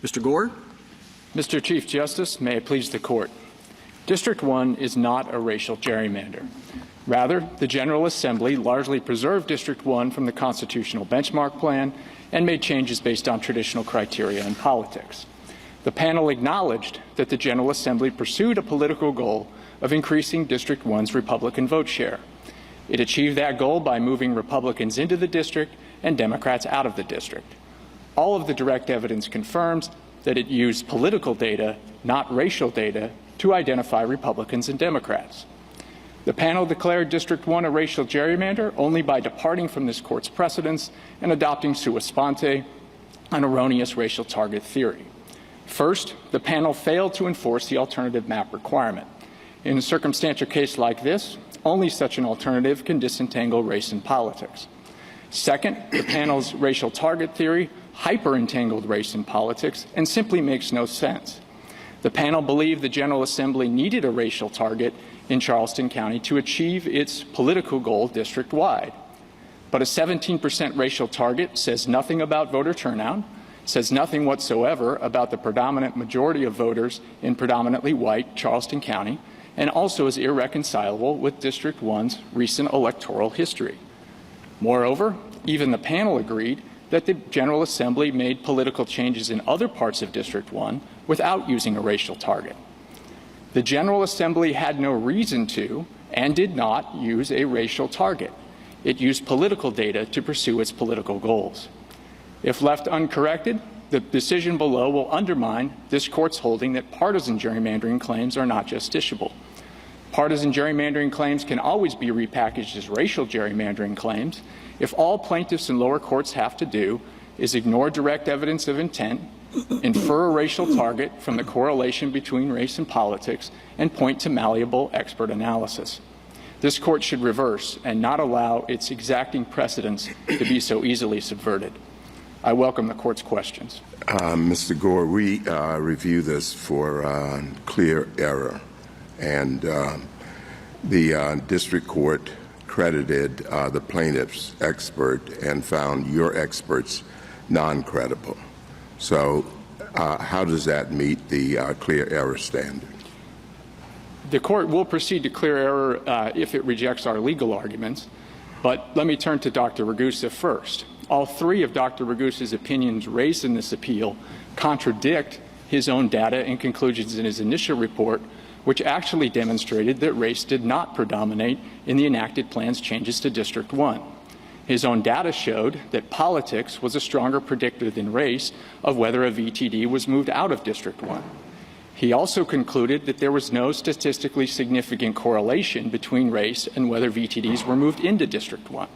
Mr. Gore. Mr. Chief Justice, may it please the Court. District 1 is not a racial gerrymander. Rather, the General Assembly largely preserved District 1 from the constitutional benchmark plan and made changes based on traditional criteria in politics. The panel acknowledged that the General Assembly pursued a political goal of increasing District 1's Republican vote share. It achieved that goal by moving Republicans into the district and Democrats out of the district. All of the direct evidence confirms that it used political data, not racial data, to identify Republicans and Democrats. The panel declared District 1 a racial gerrymander only by departing from this Court's precedents and adopting sua sponte, an erroneous racial target theory. First, the panel failed to enforce the alternative map requirement. In a circumstantial case like this, only such an alternative can disentangle race and politics. Second, the panel's racial target theory hyper-entangled race and politics and simply makes no sense. The panel believed the General Assembly needed a racial target in Charleston County to achieve its political goal district-wide. But a 17% racial target says nothing about voter turnout, says nothing whatsoever about the predominant majority of voters in predominantly white Charleston County, and also is irreconcilable with District 1's recent electoral history. Moreover, even the panel agreed that the General Assembly made political changes in other parts of District 1 without using a racial target. The General Assembly had no reason to and did not use a racial target. It used political data to pursue its political goals. If left uncorrected, the decision below will undermine this Court's holding that partisan gerrymandering claims are not justiciable. Partisan gerrymandering claims can always be repackaged as racial gerrymandering claims if all plaintiffs in lower courts have to do is ignore direct evidence of intent, infer a racial target from the correlation between race and politics, and point to malleable expert analysis. This Court should reverse and not allow its exacting precedents to be so easily subverted. I welcome the Court's questions. Mr. Gore, we review this for clear error, and the district court credited the plaintiff's expert and found your experts non-credible. So how does that meet the clear error standard? The Court will proceed to clear error if it rejects our legal arguments, but let me turn to Dr. Ragusa first. All three of Dr. Ragusa's opinions raised in this appeal contradict his own data and conclusions in his initial report, which actually demonstrated that race did not predominate in the enacted plan's changes to District 1. His own data showed that politics was a stronger predictor than race of whether a VTD was moved out of District 1. He also concluded that there was no statistically significant correlation between race and whether VTDs were moved into District 1.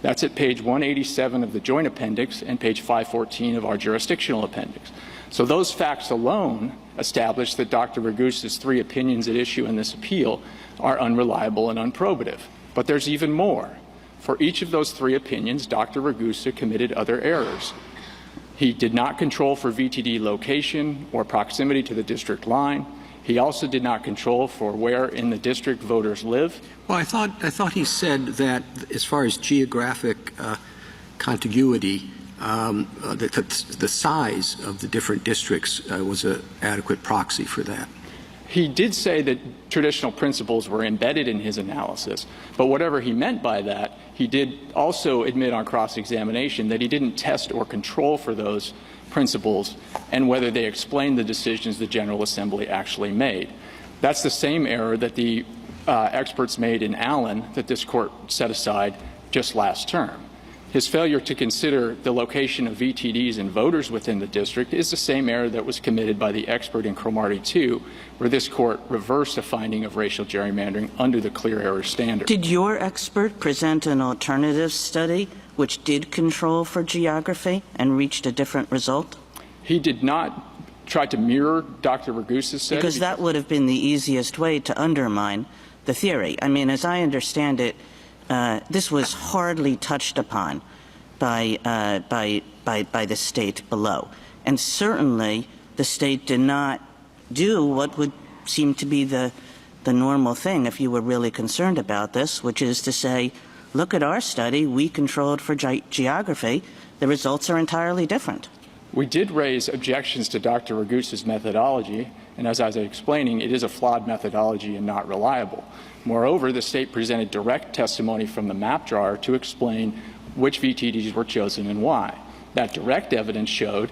That's at page 187 of the Joint Appendix and page 514 of our jurisdictional appendix. So those facts alone establish that Dr. Ragusa's three opinions at issue in this appeal are unreliable and unprobative. But there's even more. For each of those three opinions, Dr. Ragusa committed other errors. He did not control for VTD location or proximity to the district line. He also did not control for where in the district voters live. Well, I thought he said that as far as geographic contiguity, the size of the different districts was an adequate proxy for that. He did say that traditional principles were embedded in his analysis, but whatever he meant by that, he did also admit on cross-examination that he didn't test or control for those principles and whether they explained the decisions the General Assembly actually made. That's the same error that the experts made in Allen that this Court set aside just last term. His failure to consider the location of VTDs and voters within the district is the same error that was committed by the expert in Cromartie 2, where this Court reversed a finding of racial gerrymandering under the clear error standard. Did your expert present an alternative study which did control for geography and reached a different result? He did not try to mirror Dr. Ragusa's study. Because that would have been the easiest way to undermine the theory. I mean, as I understand it, this was hardly touched upon by the state below. And certainly the state did not do what would seem to be the normal thing if you were really concerned about this, which is to say, look at our study, we controlled for geography, the results are entirely different. We did raise objections to Dr. Ragusa's methodology, and as I was explaining, it is a flawed methodology and not reliable. Moreover, the state presented direct testimony from the map drawer to explain which VTDs were chosen and why. That direct evidence showed,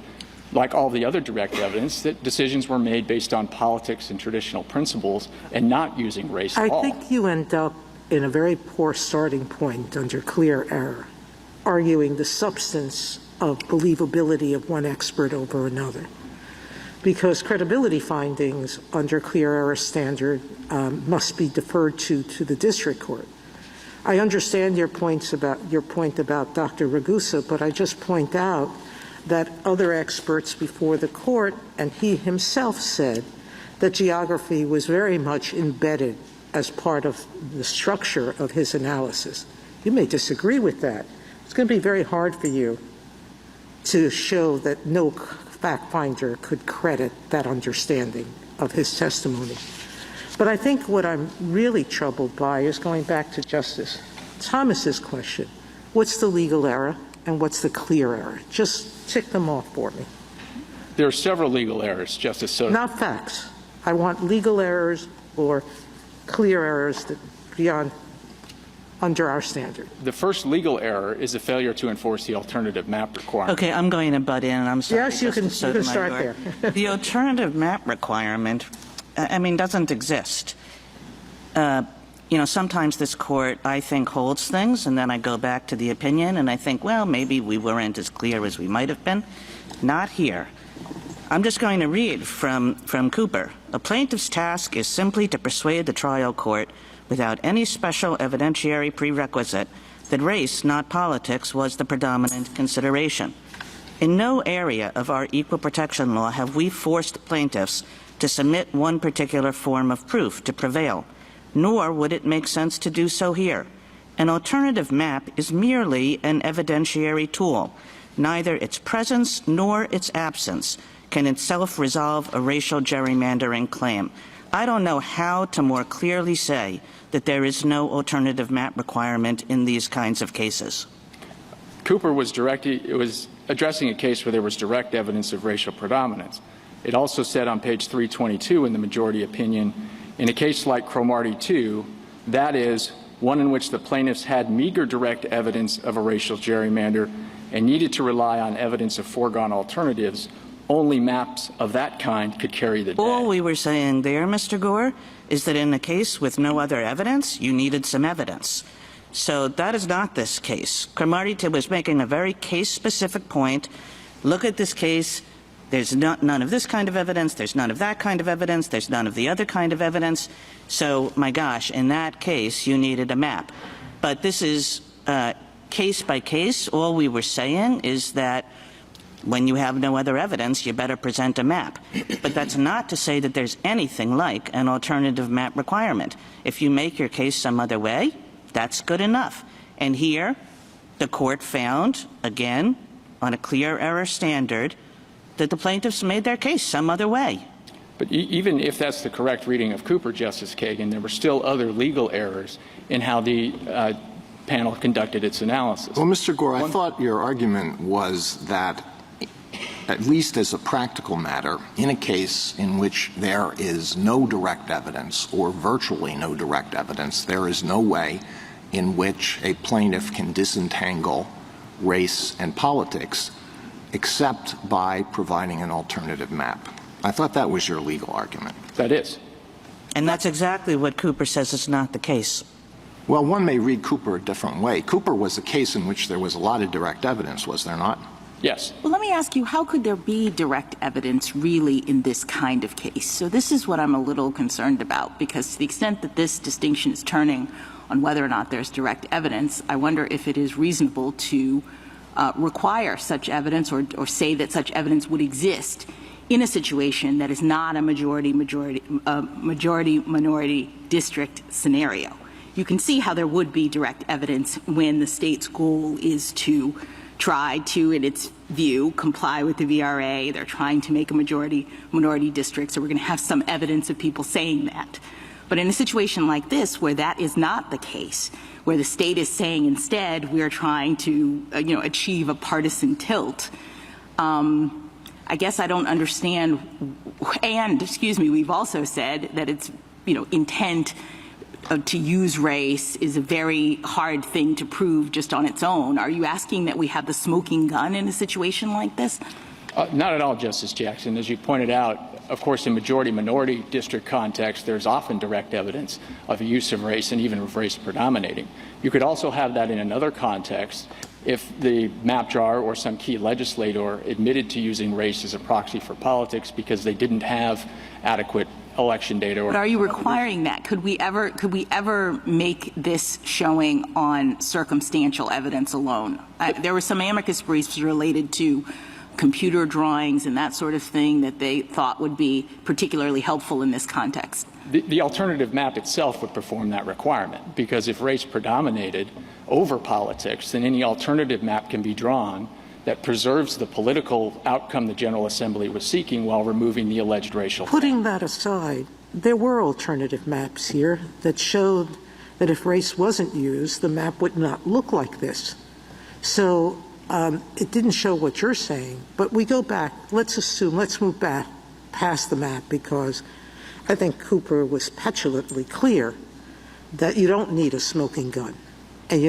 like all the other direct evidence, that decisions were made based on politics and traditional principles and not using race at all. I think you end up in a very poor starting point under clear error, arguing the substance of believability of one expert over another. Because credibility findings under clear error standard must be deferred to the district court. I understand your point about Dr. Ragusa, but I just point out that other experts before the court and he himself said that geography was very much embedded as part of the structure of his analysis. You may disagree with that. It's going to be very hard for you to show that no fact finder could credit that understanding of his testimony. But I think what I'm really troubled by is going back to Justice Thomas's question. What's the legal error and what's the clear error? Just tick them off for me. There are several legal errors, Justice Sotomayor. Not facts. I want legal errors or clear errors that beyond under our standard. The first legal error is the failure to enforce the alternative map requirement. Okay, I'm going to butt in. I'm sorry. Yes, you can start there. The alternative map requirement, doesn't exist. Sometimes this court, I think, holds things, and then I go back to the opinion, and I think, well, maybe we weren't as clear as we might have been. Not here. I'm just going to read from Cooper. A plaintiff's task is simply to persuade the trial court without any special evidentiary prerequisite that race, not politics, was the predominant consideration. In no area of our equal protection law have we forced plaintiffs to submit one particular form of proof to prevail, nor would it make sense to do so here. An alternative map is merely an evidentiary tool. Neither its presence nor its absence can itself resolve a racial gerrymandering claim. I don't know how to more clearly say that there is no alternative map requirement in these kinds of cases. Cooper was addressing a case where there was direct evidence of racial predominance. It also said on page 322 in the majority opinion, in a case like Cromartie 2, that is, one in which the plaintiffs had meager direct evidence of a racial gerrymander and needed to rely on evidence of foregone alternatives, only maps of that kind could carry the day. All we were saying there, Mr. Gore, is that in a case with no other evidence, you needed some evidence. So that is not this case. Cromartie 2 was making a very case-specific point. Look at this case. There's none of this kind of evidence. There's none of that kind of evidence. There's none of the other kind of evidence. So, my gosh, in that case, you needed a map. But this is case by case. All we were saying is that when you have no other evidence, you better present a map. But that's not to say that there's anything like an alternative map requirement. If you make your case some other way, that's good enough. And here, the court found, again, on a clear error standard, that the plaintiffs made their case some other way. But even if that's the correct reading of Cooper, Justice Kagan, there were still other legal errors in how the panel conducted its analysis. Well, Mr. Gore, I thought your argument was that, at least as a practical matter, in a case in which there is no direct evidence or virtually no direct evidence, there is no way in which a plaintiff can disentangle race and politics except by providing an alternative map. I thought that was your legal argument. That is. And that's exactly what Cooper says is not the case. Well, one may read Cooper a different way. Cooper was a case in which there was a lot of direct evidence, was there not? Yes. Well, let me ask you, how could there be direct evidence really in this kind of case? So this is what I'm a little concerned about, because to the extent that this distinction is turning on whether or not there's direct evidence, I wonder if it is reasonable to require such evidence or say that such evidence would exist in a situation that is not a majority-minority district scenario. You can see how there would be direct evidence when the state's goal is to try to, in its view, comply with the VRA. They're trying to make a majority-minority district, so we're going to have some evidence of people saying that. But in a situation like this, where that is not the case, where the state is saying instead we're trying to, achieve a partisan tilt, I guess I don't understand. And, we've also said that it's, intent to use race is a very hard thing to prove just on its own. Are you asking that we have the smoking gun in a situation like this? Not at all, Justice Jackson. As you pointed out, of course, in majority-minority district context, there's often direct evidence of a use of race and even of race predominating. You could also have that in another context if the map drawer or some key legislator admitted to using race as a proxy for politics because they didn't have adequate election data. But are you requiring that? Could we ever make this showing on circumstantial evidence alone? There were some amicus briefs related to computer drawings and that sort of thing that they thought would be particularly helpful in this context. The alternative map itself would perform that requirement, because if race predominated over politics, then any alternative map can be drawn that preserves the political outcome the General Assembly was seeking while removing the alleged racial. Putting that aside, there were alternative maps here that showed that if race wasn't used, the map would not look like this. So it didn't show what you're saying, but we go back, let's move back past the map, because I think Cooper was petulantly clear that you don't need a smoking gun. And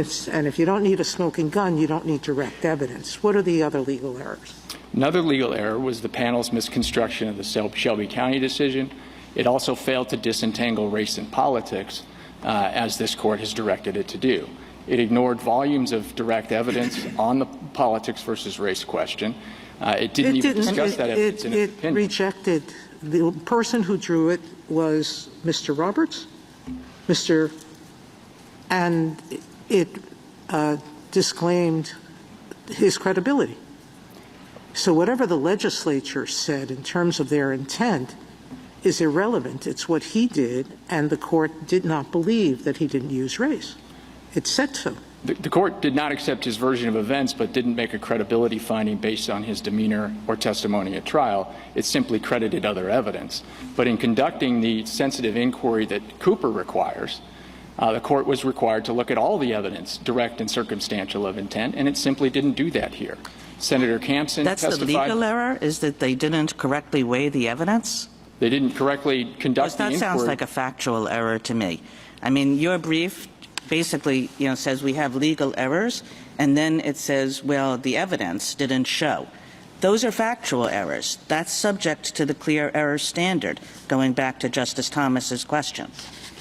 if you don't need a smoking gun, you don't need direct evidence. What are the other legal errors? Another legal error was the panel's misconstruction of the Shelby County decision. It also failed to disentangle race and politics, as this court has directed it to do. It ignored volumes of direct evidence on the politics versus race question. It didn't even discuss that evidence in its opinion. It rejected. The person who drew it was Mr. Roberts, and it disclaimed his credibility. So whatever the legislature said in terms of their intent is irrelevant. It's what he did, and the court did not believe that he didn't use race. It said so. The court did not accept his version of events, but didn't make a credibility finding based on his demeanor or testimony at trial. It simply credited other evidence. But in conducting the sensitive inquiry that Cooper requires, the court was required to look at all the evidence, direct and circumstantial, of intent, and it simply didn't do that here. Senator Campson testified. That's the legal error, is that they didn't correctly weigh the evidence? They didn't correctly conduct the inquiry. That sounds like a factual error to me. I mean, your brief basically, says we have legal errors, and then it says, well, the evidence didn't show. Those are factual errors. That's subject to the clear error standard, going back to Justice Thomas's question.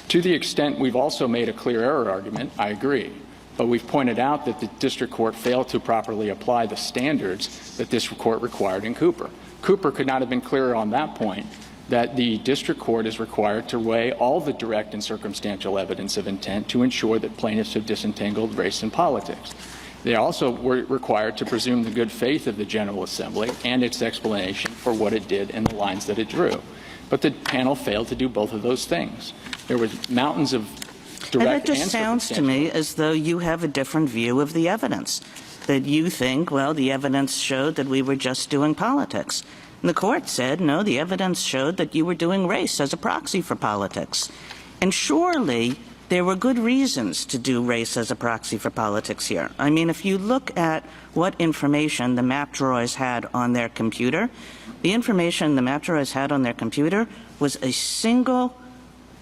To the extent we've also made a clear error argument, I agree. But we've pointed out that the district court failed to properly apply the standards that this court required in Cooper. Cooper could not have been clearer on that point, that the district court is required to weigh all the direct and circumstantial evidence of intent to ensure that plaintiffs have disentangled race and politics. They also were required to presume the good faith of the General Assembly and its explanation for what it did and the lines that it drew. But the panel failed to do both of those things. There were mountains of direct and And it just sounds to me as though you have a different view of the evidence, that you think, well, the evidence showed that we were just doing politics. And the court said, no, the evidence showed that you were doing race as a proxy for politics. And surely there were good reasons to do race as a proxy for politics here. I mean, if you look at what information the map drawers had on their computer, the information the map drawers had on their computer was a single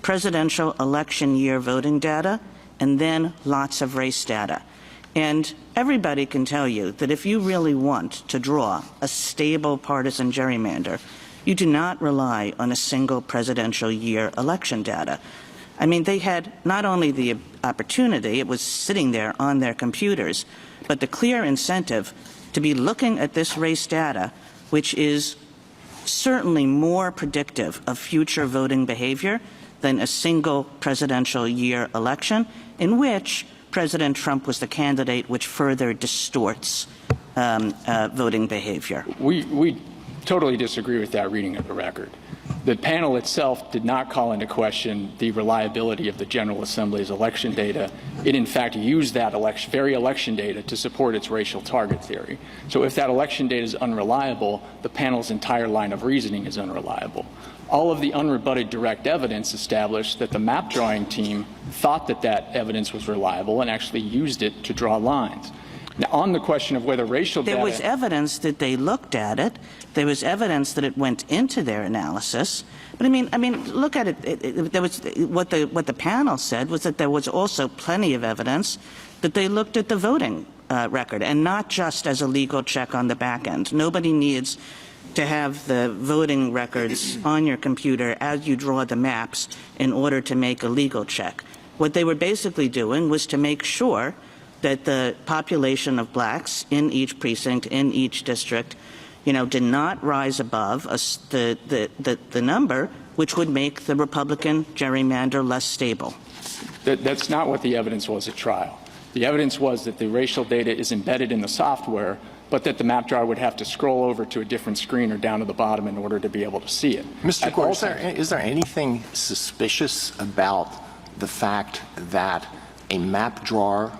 presidential election year voting data and then lots of race data. And everybody can tell you that if you really want to draw a stable partisan gerrymander, you do not rely on a single presidential year election data. I mean, they had not only the opportunity, it was sitting there on their computers, but the clear incentive to be looking at this race data, which is certainly more predictive of future voting behavior than a single presidential year election, in which President Trump was the candidate, which further distorts voting behavior. We totally disagree with that reading of the record. The panel itself did not call into question the reliability of the General Assembly's election data. It, in fact, used that very election data to support its racial target theory. So if that election data is unreliable, the panel's entire line of reasoning is unreliable. All of the unrebutted direct evidence established that the map drawing team thought that that evidence was reliable and actually used it to draw lines. Now, on the question of whether racial data... There was evidence that they looked at it. There was evidence that it went into their analysis. But I mean, look at it. There was what the panel said was that there was also plenty of evidence that they looked at the voting record, and not just as a legal check on the back end. Nobody needs to have the voting records on your computer as you draw the maps in order to make a legal check. What they were basically doing was to make sure that the population of blacks in each precinct, in each district, did not rise above the number which would make the Republican gerrymander less stable. That's not what the evidence was at trial. The evidence was that the racial data is embedded in the software, but that the map drawer would have to scroll over to a different screen or down to the bottom in order to be able to see it. Mr. Gore, is there anything suspicious about the fact that a map drawer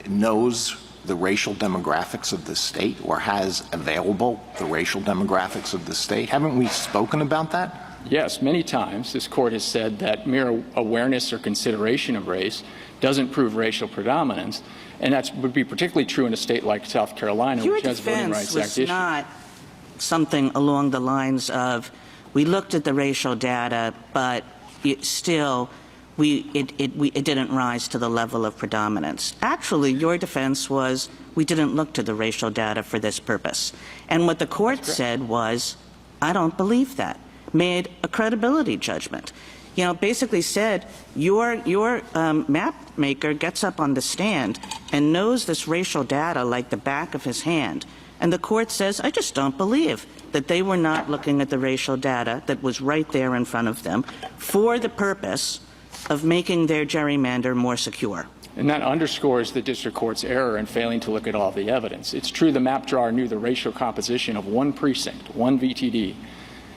knows the racial demographics of the state, or has available the racial demographics of the state? Haven't we spoken about that? Yes, many times this court has said that mere awareness or consideration of race doesn't prove racial predominance, and that would be particularly true in a state like South Carolina, which has Voting Rights Act issues. Your defense was not something along the lines of, we looked at the racial data, but it didn't rise to the level of predominance. Actually, your defense was, we didn't look to the racial data for this purpose. And what the court said was, I don't believe that. Made a credibility judgment. Basically said, your map maker gets up on the stand and knows this racial data like the back of his hand. And the court says, I just don't believe that they were not looking at the racial data that was right there in front of them for the purpose of making their gerrymander more secure. And that underscores the district court's error in failing to look at all the evidence. It's true the map drawer knew the racial composition of one precinct, one VTD.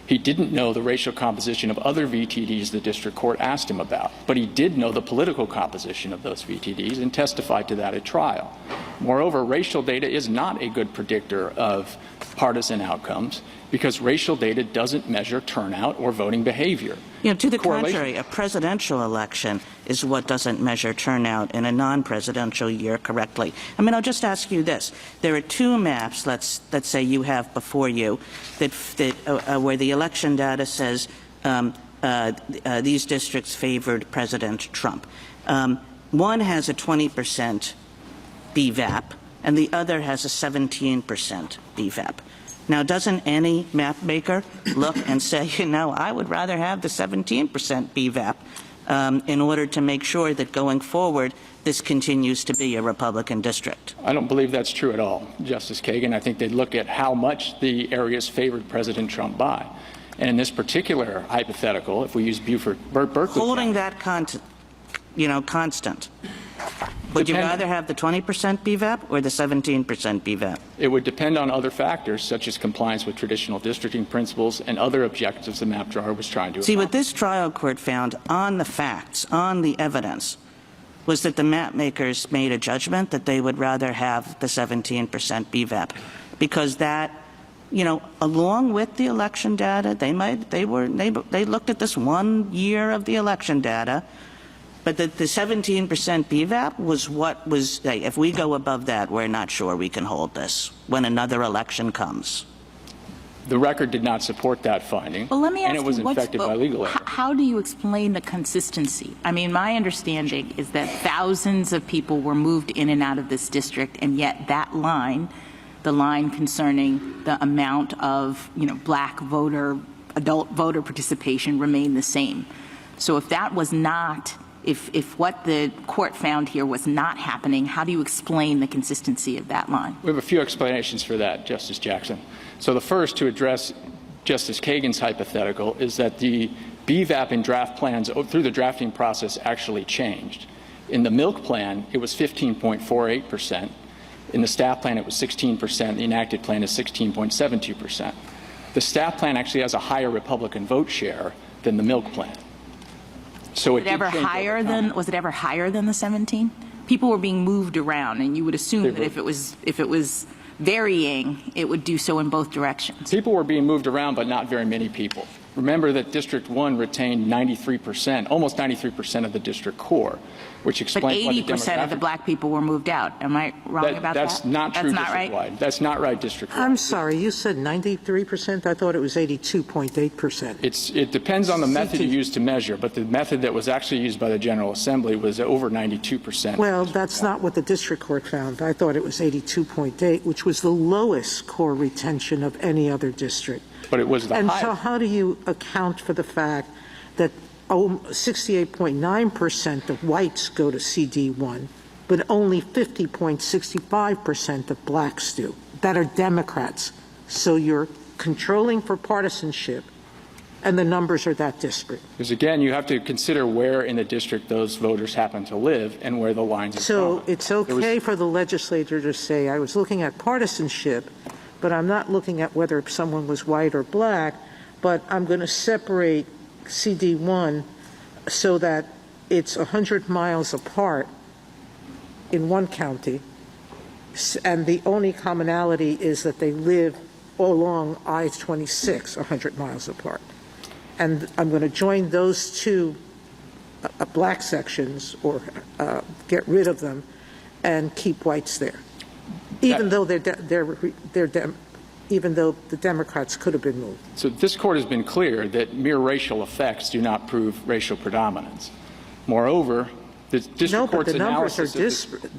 He didn't know the racial composition of other VTDs the district court asked him about, but he did know the political composition of those VTDs and testified to that at trial. Moreover, racial data is not a good predictor of partisan outcomes because racial data doesn't measure turnout or voting behavior. To the contrary, a presidential election is what doesn't measure turnout in a non-presidential year correctly. I'll just ask you this. There are two maps, let's say you have before you, where the election data says these districts favored President Trump. One has a 20% BVAP, and the other has a 17% BVAP. Now, doesn't any map maker look and say, I would rather have the 17% BVAP in order to make sure that going forward this continues to be a Republican district? I don't believe that's true at all, Justice Kagan. I think they'd look at how much the areas favored President Trump by. And in this particular hypothetical, if we use Berkeley... Holding that constant, would you rather have the 20% BVAP or the 17% BVAP? It would depend on other factors, such as compliance with traditional districting principles and other objectives the map drawer was trying to accomplish. See, what this trial court found on the facts, on the evidence, was that the map makers made a judgment that they would rather have the 17% BVAP because that, along with the election data, they looked at this 1 year of the election data. But the 17% BVAP was what was, if we go above that, we're not sure we can hold this when another election comes. The record did not support that finding, well, let me ask and it was infected by legal error. How do you explain the consistency? My understanding is that thousands of people were moved in and out of this district, and yet that line, the line concerning the amount of, black adult voter participation remained the same. So if that was not... If what the court found here was not happening, how do you explain the consistency of that line? We have a few explanations for that, Justice Jackson. So the first, to address Justice Kagan's hypothetical, is that the BVAP in draft plans through the drafting process actually changed. In the milk plan, it was 15.48%. In the staff plan, it was 16%. The enacted plan is 16.72%. The staff plan actually has a higher Republican vote share than the milk plan. So was it ever higher than the 17? People were being moved around, and you would assume that if it was varying, it would do so in both directions. People were being moved around, but not very many people. Remember that District 1 retained 93%, almost 93% of the district core, which But explains why the 80% of the black people were moved out. Am I wrong about that? That's not true district-wide. Right? That's not right district-wide. I'm sorry, you said 93%? I thought it was 82.8%. It depends on the method you use to measure, but the method that was actually used by the General Assembly was over 92%. Well, that's not what the district court found. I thought it was 82.8, which was the lowest core retention of any other district. But it was the And highest. so how do you account for the fact that 68.9% of whites go to CD1, but only 50.65% of blacks do, that are Democrats? So you're controlling for partisanship, and the numbers are that disparate. Because again, you have to consider where in the district those voters happen to live and where the lines are So drawn. it's okay for the legislature to say, I was looking at partisanship, but I'm not looking at whether someone was white or black, but I'm going to separate CD1 so that it's 100 miles apart in one county, and the only commonality is that they live along I-26, 100 miles apart. And I'm going to join those two black sections, or get rid of them, and keep whites there, even though even though the Democrats could have been moved. So this court has been clear that mere racial effects do not prove racial predominance. Moreover, the district court's analysis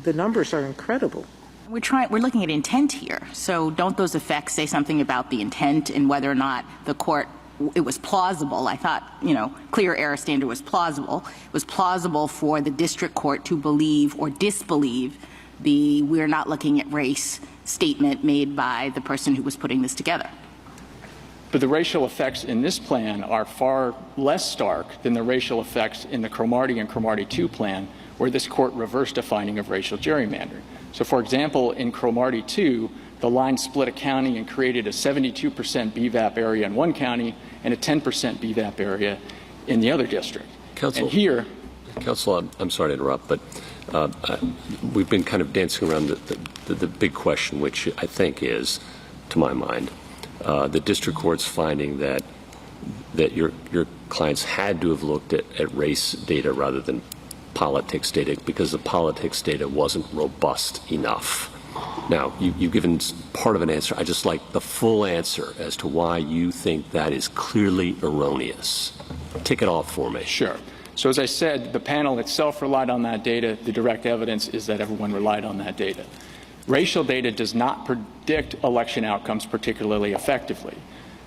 The numbers are incredible. We're looking at intent here. So don't those effects say something about the intent and whether or not the court, it was plausible? I thought, clear error standard was plausible. It was plausible for the district court to believe or disbelieve the "we're not looking at race" statement made by the person who was putting this together. But the racial effects in this plan are far less stark than the racial effects in the Cromartie and Cromartie 2 plan, where this court reversed a finding of racial gerrymandering. So, for example, in Cromartie 2, the line split a county and created a 72% BVAP area in one county and a 10% BVAP area in the other district. Counsel, and here, I'm sorry to interrupt, but we've been kind of dancing around the big question, which I think is, to my mind, the district court's finding that your clients had to have looked at race data rather than politics data because the politics data wasn't robust enough. Now, you've given part of an answer. I just like the full answer as to why you think that is clearly erroneous. Tick it off for me. Sure. So as I said, the panel itself relied on that data. The direct evidence is that everyone relied on that data. Racial data does not predict election outcomes particularly effectively.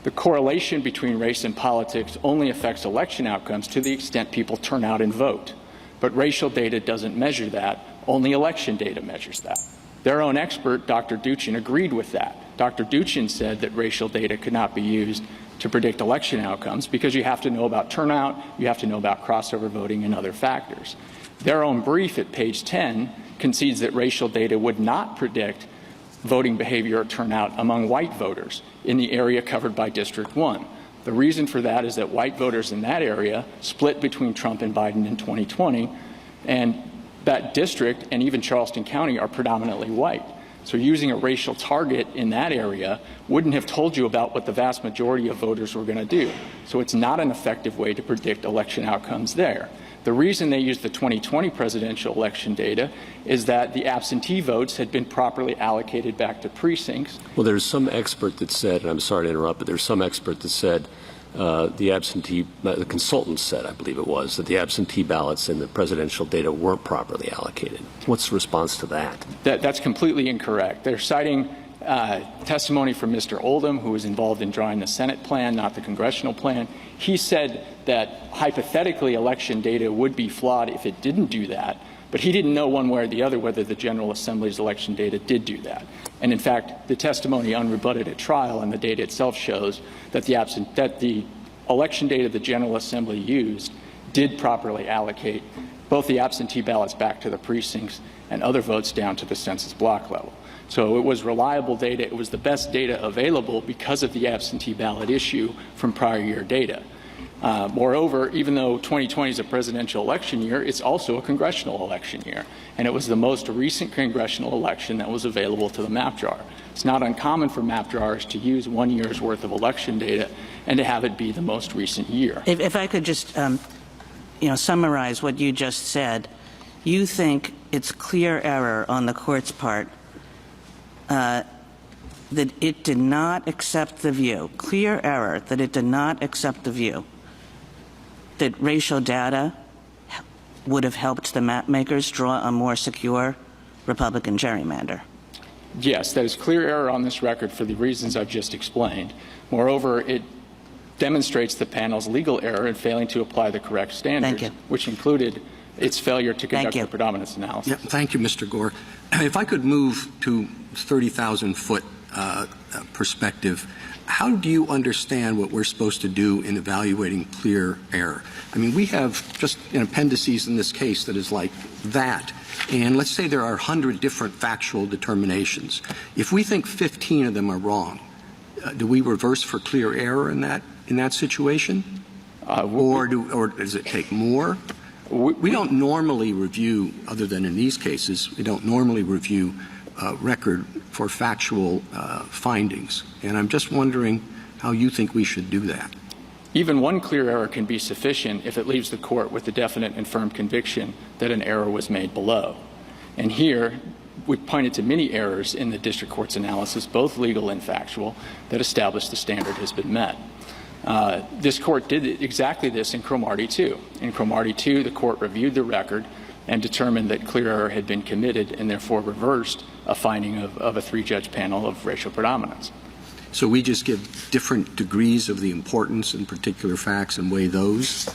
The correlation between race and politics only affects election outcomes to the extent people turn out and vote. But racial data doesn't measure that. Only election data measures that. Their own expert, Dr. Duchin, agreed with that. Dr. Duchin said that racial data could not be used to predict election outcomes because you have to know about turnout, you have to know about crossover voting and other factors. Their own brief at page 10 concedes that racial data would not predict voting behavior or turnout among white voters in the area covered by District 1. The reason for that is that white voters in that area split between Trump and Biden in 2020, and that district and even Charleston County are predominantly white. So using a racial target in that area wouldn't have told you about what the vast majority of voters were going to do. So it's not an effective way to predict election outcomes there. The reason they used the 2020 presidential election data is that the absentee votes had been properly allocated back to precincts. Well, there's some expert that said, and I'm sorry to interrupt, but there's some expert that said the consultant said, I believe it was, that the absentee ballots in the presidential data weren't properly allocated. What's the response to that? That's completely incorrect. They're citing testimony from Mr. Oldham, who was involved in drawing the Senate plan, not the congressional plan. He said that hypothetically election data would be flawed if it didn't do that, but he didn't know one way or the other whether the General Assembly's election data did do that. And in fact, the testimony unrebutted at trial and the data itself shows that the election data the General Assembly used did properly allocate both the absentee ballots back to the precincts and other votes down to the census block level. So it was reliable data. It was the best data available because of the absentee ballot issue from prior year data. Moreover, even though 2020 is a presidential election year, it's also a congressional election year. And it was the most recent congressional election that was available to the map drawer. It's not uncommon for map drawers to use 1 year's worth of election data and to have it be the most recent year. If I could just, summarize what you just said, you think it's clear error on the court's part that it did not accept the view, clear error that it did not accept the view that racial data would have helped the map makers draw a more secure Republican gerrymander. Yes, that is clear error on this record for the reasons I've just explained. Moreover, it demonstrates the panel's legal error in failing to apply the correct standards, which included its failure to conduct a predominance analysis. Yeah, thank you, Mr. Gore. If I could move to 30,000-foot perspective, how do you understand what we're supposed to do in evaluating clear error? I mean, we have just an appendices in this case that is like that. And let's say there are 100 different factual determinations. If we think 15 of them are wrong, do we reverse for clear error in that situation? Or does it take more? We don't normally review, other than in these cases, we don't normally review record for factual findings. And I'm just wondering how you think we should do that. Even one clear error can be sufficient if it leaves the court with a definite and firm conviction that an error was made below. And here, we pointed to many errors in the district court's analysis, both legal and factual, that establish the standard has been met. This court did exactly this in Cromartie 2. In Cromartie 2, the court reviewed the record and determined that clear error had been committed and therefore reversed a finding of a three-judge panel of racial predominance. So we just give different degrees of the importance in particular facts and weigh those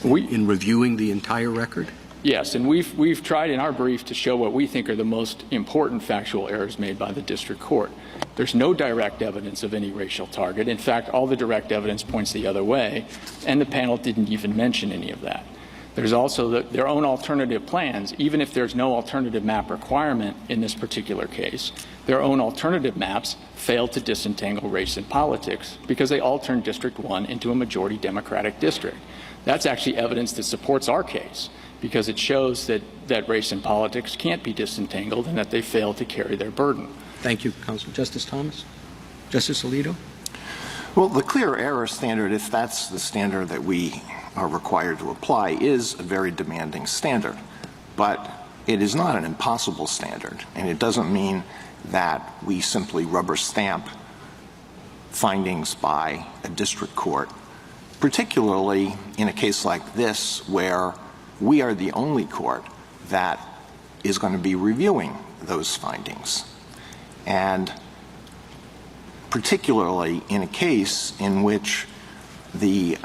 in reviewing the entire record? Yes, and we've tried in our brief to show what we think are the most important factual errors made by the district court. There's no direct evidence of any racial target. In fact, all the direct evidence points the other way, and the panel didn't even mention any of that. There's also their own alternative plans. Even if there's no alternative map requirement in this particular case, their own alternative maps failed to disentangle race and politics because they all turned District 1 into a majority Democratic district. That's actually evidence that supports our case because it shows that race and politics can't be disentangled and that they failed to carry their burden. Thank you, Counsel. Justice Thomas? Justice Alito? Well, the clear error standard, if that's the standard that we are required to apply, is a very demanding standard. But it is not an impossible standard, and it doesn't mean that we simply rubber stamp findings by a district court, particularly in a case like this where we are the only court that is going to be reviewing those findings. And particularly in a case in which the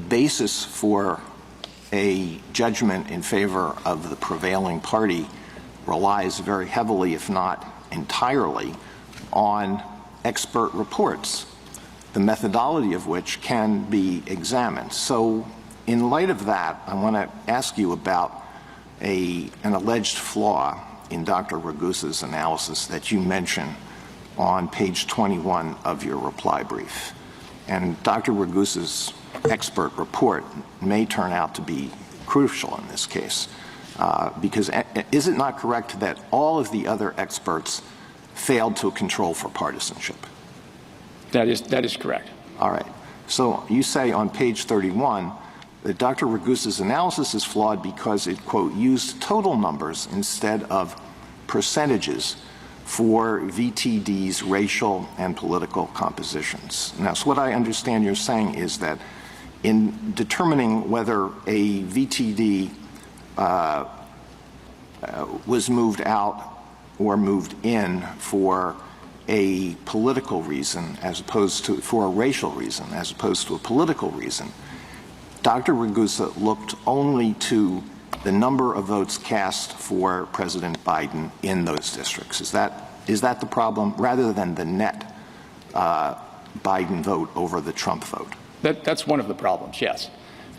basis for a judgment in favor of the prevailing party relies very heavily, if not entirely, on expert reports, the methodology of which can be examined. So in light of that, I want to ask you about an alleged flaw in Dr. Ragusa's analysis that you mention on page 21 of your reply brief. And Dr. Ragusa's expert report may turn out to be crucial in this case, because is it not correct that all of the other experts failed to control for partisanship? That is correct. All right. So you say on page 31 that Dr. Ragusa's analysis is flawed because it, quote, used total numbers instead of percentages for VTD's racial and political compositions. Now, so what I understand you're saying is that in determining whether a VTD was moved out or moved in for a political reason as opposed to, for a racial reason as opposed to a political reason, Dr. Ragusa looked only to the number of votes cast for President Biden in those districts. Is that the problem, rather than the net Biden vote over the Trump vote? That's one of the problems, yes.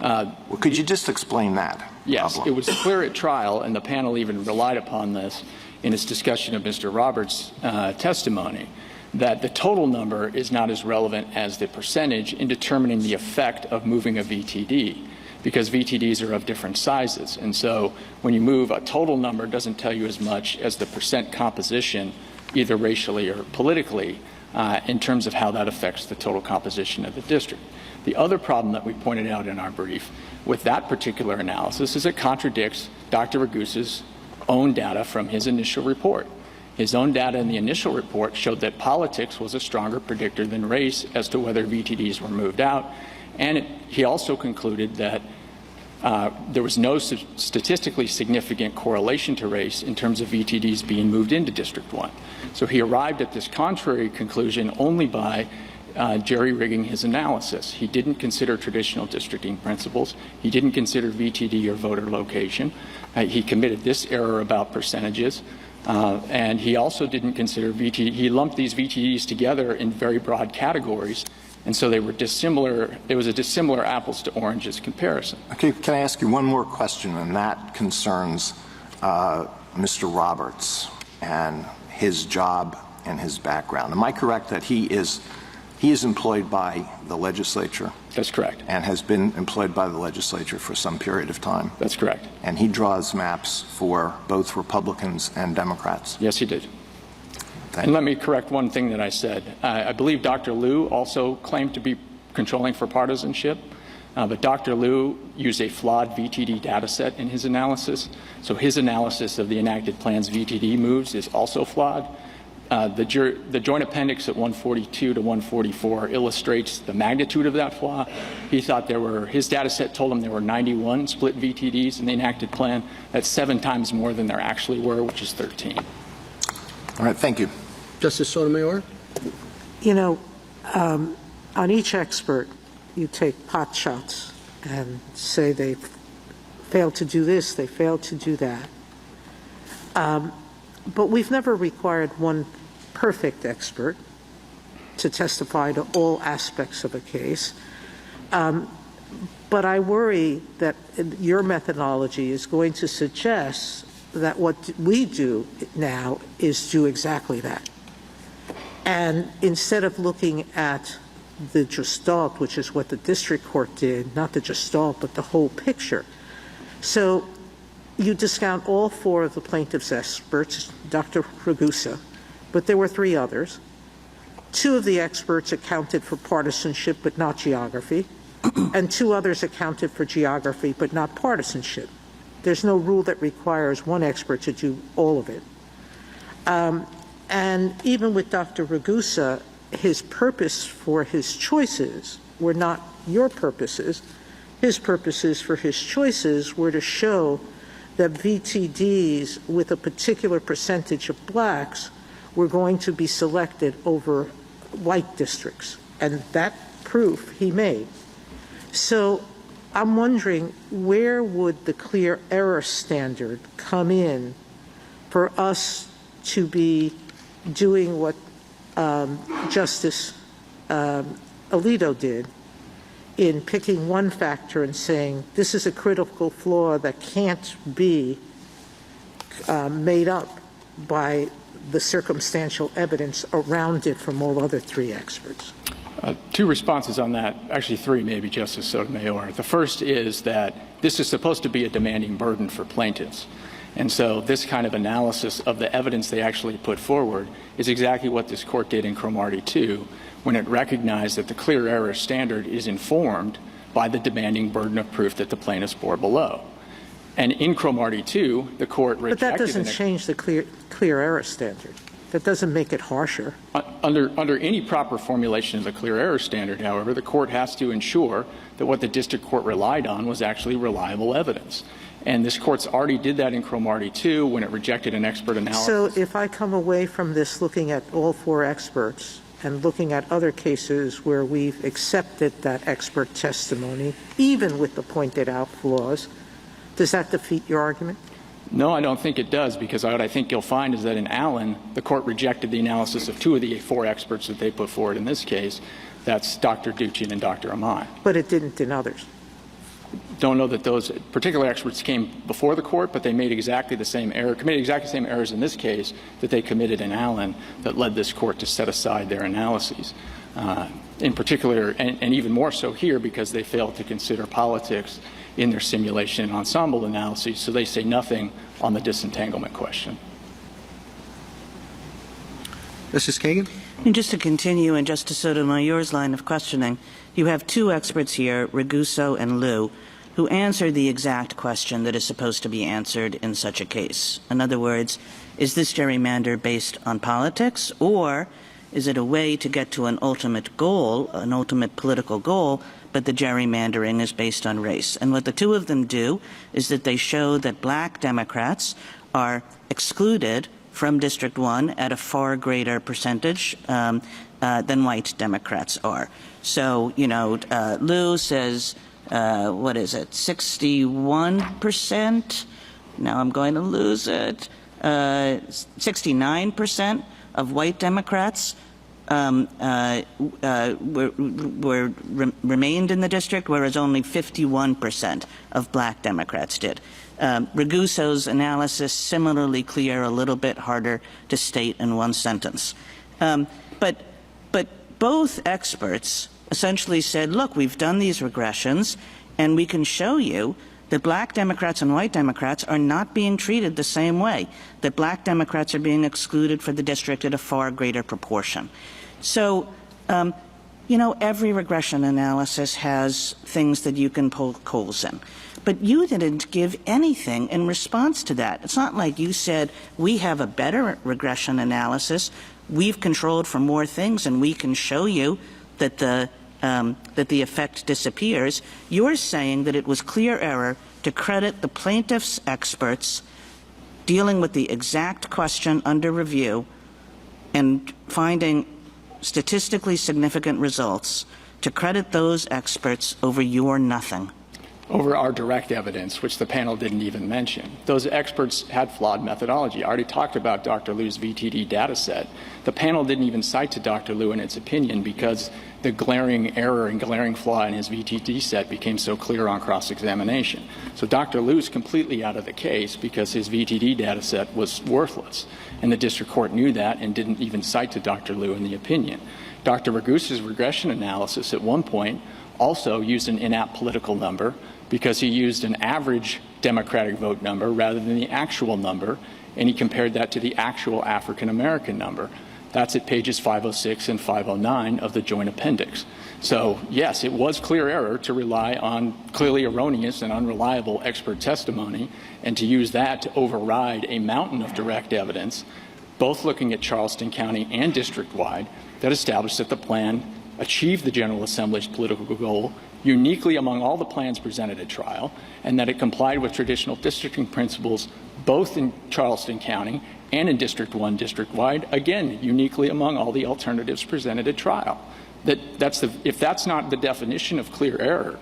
Well, could you just explain that? Yes, problem? It was clear at trial, and the panel even relied upon this in its discussion of Mr. Roberts' testimony, that the total number is not as relevant as the percentage in determining the effect of moving a VTD, because VTDs are of different sizes. And so when you move, a total number doesn't tell you as much as the percent composition, either racially or politically, in terms of how that affects the total composition of the district. The other problem that we pointed out in our brief with that particular analysis is it contradicts Dr. Ragusa's own data from his initial report. His own data in the initial report showed that politics was a stronger predictor than race as to whether VTDs were moved out, and he also concluded that there was no statistically significant correlation to race in terms of VTDs being moved into District 1. So he arrived at this contrary conclusion only by jerry-rigging his analysis. He didn't consider traditional districting principles. He didn't consider VTD or voter location. He committed this error about percentages. And he also didn't consider VTD. He lumped these VTDs together in very broad categories, and so they were dissimilar. It was a dissimilar apples to oranges comparison. Okay, can I ask you one more question, and that concerns Mr. Roberts and his job and his background. Am I correct that he is employed by the legislature? That's correct. And has been employed by the legislature for some period of time? That's correct. And he draws maps for both Republicans and Democrats? Yes, he did. And let me correct one thing that I said. I believe Dr. Liu also claimed to be controlling for partisanship, but Dr. Liu used a flawed VTD data set in his analysis. So his analysis of the enacted plan's VTD moves is also flawed. The joint appendix at 142 to 144 illustrates the magnitude of that flaw. He thought his data set told him there were 91 split VTDs in the enacted plan. That's 7 times more than there actually were, which is 13. All right, thank you. Justice Sotomayor? You know, on each expert, you take pot shots and say they failed to do this, they failed to do that. But we've never required one perfect expert to testify to all aspects of a case. But I worry that your methodology is going to suggest that what we do now is do exactly that. And instead of looking at the gestalt, which is what the district court did, not the gestalt, but the whole picture. So you discount all 4 of the plaintiff's experts, Dr. Ragusa, but there were 3 others. 2 of the experts accounted for partisanship but not geography, and 2 others accounted for geography but not partisanship. There's no rule that requires one expert to do all of it. And even with Dr. Ragusa, his purpose for his choices were not your purposes. His purposes for his choices were to show that VTDs with a particular percentage of blacks were going to be selected over white districts. And that proof he made. So I'm wondering, where would the clear error standard come in for us to be doing what Justice Alito did in picking one factor and saying this is a critical flaw that can't be made up by the circumstantial evidence around it from all other 3 experts? 2 responses on that, actually 3 maybe, Justice Sotomayor. The first is that this is supposed to be a demanding burden for plaintiffs. And so this kind of analysis of the evidence they actually put forward is exactly what this court did in Cromartie 2 when it recognized that the clear error standard is informed by the demanding burden of proof that the plaintiffs bore below. And in Cromartie 2, the court rejected— But that doesn't change the clear error standard. That doesn't make it harsher. Under any proper formulation of the clear error standard, however, the court has to ensure that what the district court relied on was actually reliable evidence. And this court's already did that in Cromartie 2 when it rejected an expert analysis. So if I come away from this looking at all 4 experts and looking at other cases where we've accepted that expert testimony, even with the pointed out flaws, does that defeat your argument? No, I don't think it does, because what I think you'll find is that in Allen, the court rejected the analysis of 2 of the 4 experts that they put forward in this case. That's Dr. Duchin and Dr. Amai. But it didn't in others. Don't know that those particular experts came before the court, but they made exactly the same error, committed exactly the same errors in this case that they committed in Allen that led this court to set aside their analyses. In particular, and even more so here, because they failed to consider politics in their simulation and ensemble analyses, so they say nothing on the disentanglement question. Justice Kagan? And just to continue, and Justice Sotomayor's line of questioning, you have two experts here, Ragusa and Liu, who answered the exact question that is supposed to be answered in such a case. In other words, is this gerrymander based on politics, or is it a way to get to an ultimate goal, an ultimate political goal, but the gerrymandering is based on race? And what the two of them do is that they show that black Democrats are excluded from District 1 at a far greater percentage than white Democrats are. So, Liu says, 61%? Now I'm going to lose it. 69% of white Democrats remained in the district, whereas only 51% of black Democrats did. Ragusa's analysis, similarly clear, a little bit harder to state in one sentence. But both experts essentially said, look, we've done these regressions, and we can show you that black Democrats and white Democrats are not being treated the same way, that black Democrats are being excluded for the district at a far greater proportion. So, every regression analysis has things that you can poke holes in. But you didn't give anything in response to that. It's not like you said, we have a better regression analysis, we've controlled for more things, and we can show you that the effect disappears. You're saying that it was clear error to credit the plaintiff's experts dealing with the exact question under review and finding statistically significant results, to credit those experts over your nothing. Over our direct evidence, which the panel didn't even mention. Those experts had flawed methodology. I already talked about Dr. Liu's VTD data set. The panel didn't even cite to Dr. Liu in its opinion because the glaring error and glaring flaw in his VTD set became so clear on cross-examination. So Dr. Liu's completely out of the case because his VTD data set was worthless. And the district court knew that and didn't even cite to Dr. Liu in the opinion. Dr. Ragusa's regression analysis at one point also used an inapt political number because he used an average Democratic vote number rather than the actual number, and he compared that to the actual African-American number. That's at pages 506 and 509 of the joint appendix. So, yes, it was clear error to rely on clearly erroneous and unreliable expert testimony and to use that to override a mountain of direct evidence, both looking at Charleston County and district-wide, that established that the plan achieved the General Assembly's political goal uniquely among all the plans presented at trial, and that it complied with traditional districting principles both in Charleston County and in District 1 district-wide, again, uniquely among all the alternatives presented at trial. If that's not the definition of clear error,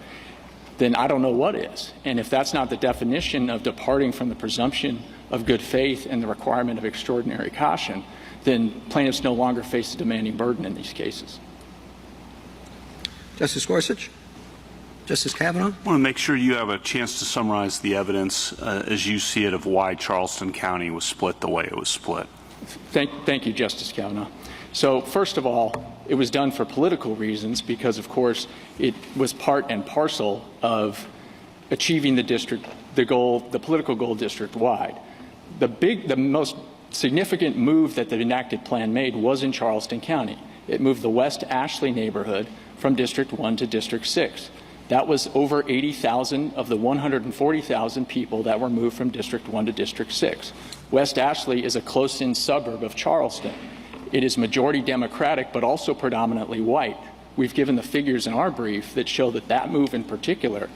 then I don't know what is. And if that's not the definition of departing from the presumption of good faith and the requirement of extraordinary caution, then plaintiffs no longer face a demanding burden in these cases. Justice Gorsuch? Justice Kavanaugh? I want to make sure you have a chance to summarize the evidence as you see it of why Charleston County was split the way it was split. Thank you, Justice Kavanaugh. So first of all, it was done for political reasons because, of course, it was part and parcel of achieving the political goal district-wide. The most significant move that the enacted plan made was in Charleston County. It moved the West Ashley neighborhood from District 1 to District 6. That was over 80,000 of the 140,000 people that were moved from District 1 to District 6. West Ashley is a close-in suburb of Charleston. It is majority Democratic, but also predominantly white. We've given the figures in our brief that show that that move in particular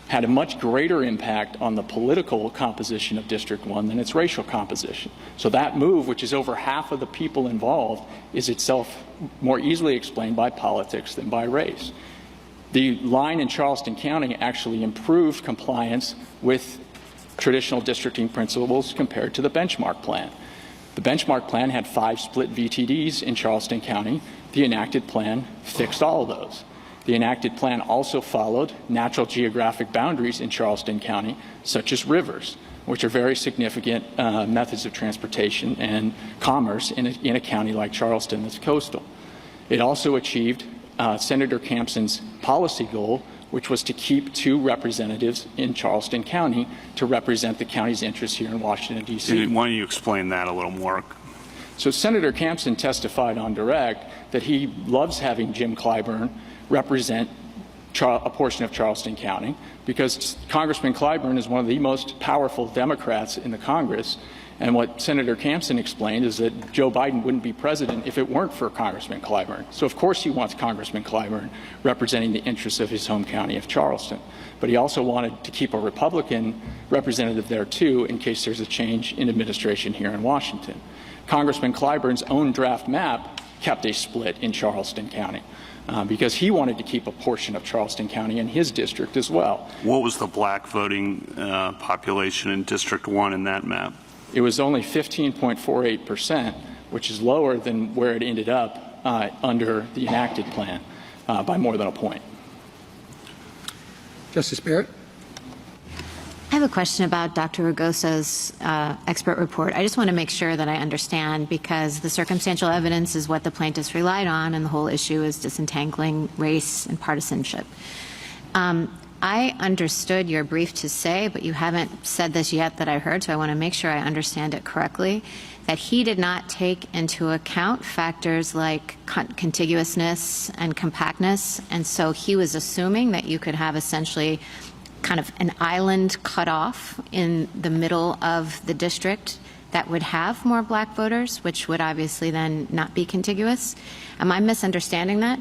had a much greater impact on the political composition of District 1 than its racial composition. So that move, which is over half of the people involved, is itself more easily explained by politics than by race. The line in Charleston County actually improved compliance with traditional districting principles compared to the benchmark plan. The benchmark plan had 5 split VTDs in Charleston County. The enacted plan fixed all of those. The enacted plan also followed natural geographic boundaries in Charleston County, such as rivers, which are very significant methods of transportation and commerce in a county like Charleston that's coastal. It also achieved Senator Campson's policy goal, which was to keep 2 representatives in Charleston County to represent the county's interests here in Washington, D.C. Why don't you explain that a little more? So Senator Campson testified on direct that he loves having Jim Clyburn represent a portion of Charleston County because Congressman Clyburn is one of the most powerful Democrats in the Congress. And what Senator Campson explained is that Joe Biden wouldn't be president if it weren't for Congressman Clyburn. So of course he wants Congressman Clyburn representing the interests of his home county of Charleston. But he also wanted to keep a Republican representative there too in case there's a change in administration here in Washington. Congressman Clyburn's own draft map kept a split in Charleston County because he wanted to keep a portion of Charleston County in his district as well. What was the black voting population in District 1 in that map? It was only 15.48%, which is lower than where it ended up under the enacted plan by more than a point. Justice Barrett? I have a question about Dr. Ragosa's expert report. I just want to make sure that I understand because the circumstantial evidence is what the plaintiffs relied on and the whole issue is disentangling race and partisanship. I understood your brief to say, but you haven't said this yet that I heard, so I want to make sure I understand it correctly, that he did not take into account factors like contiguousness and compactness, and so he was assuming that you could have essentially kind of an island cut off in the middle of the district that would have more black voters, which would obviously then not be contiguous. Am I misunderstanding that?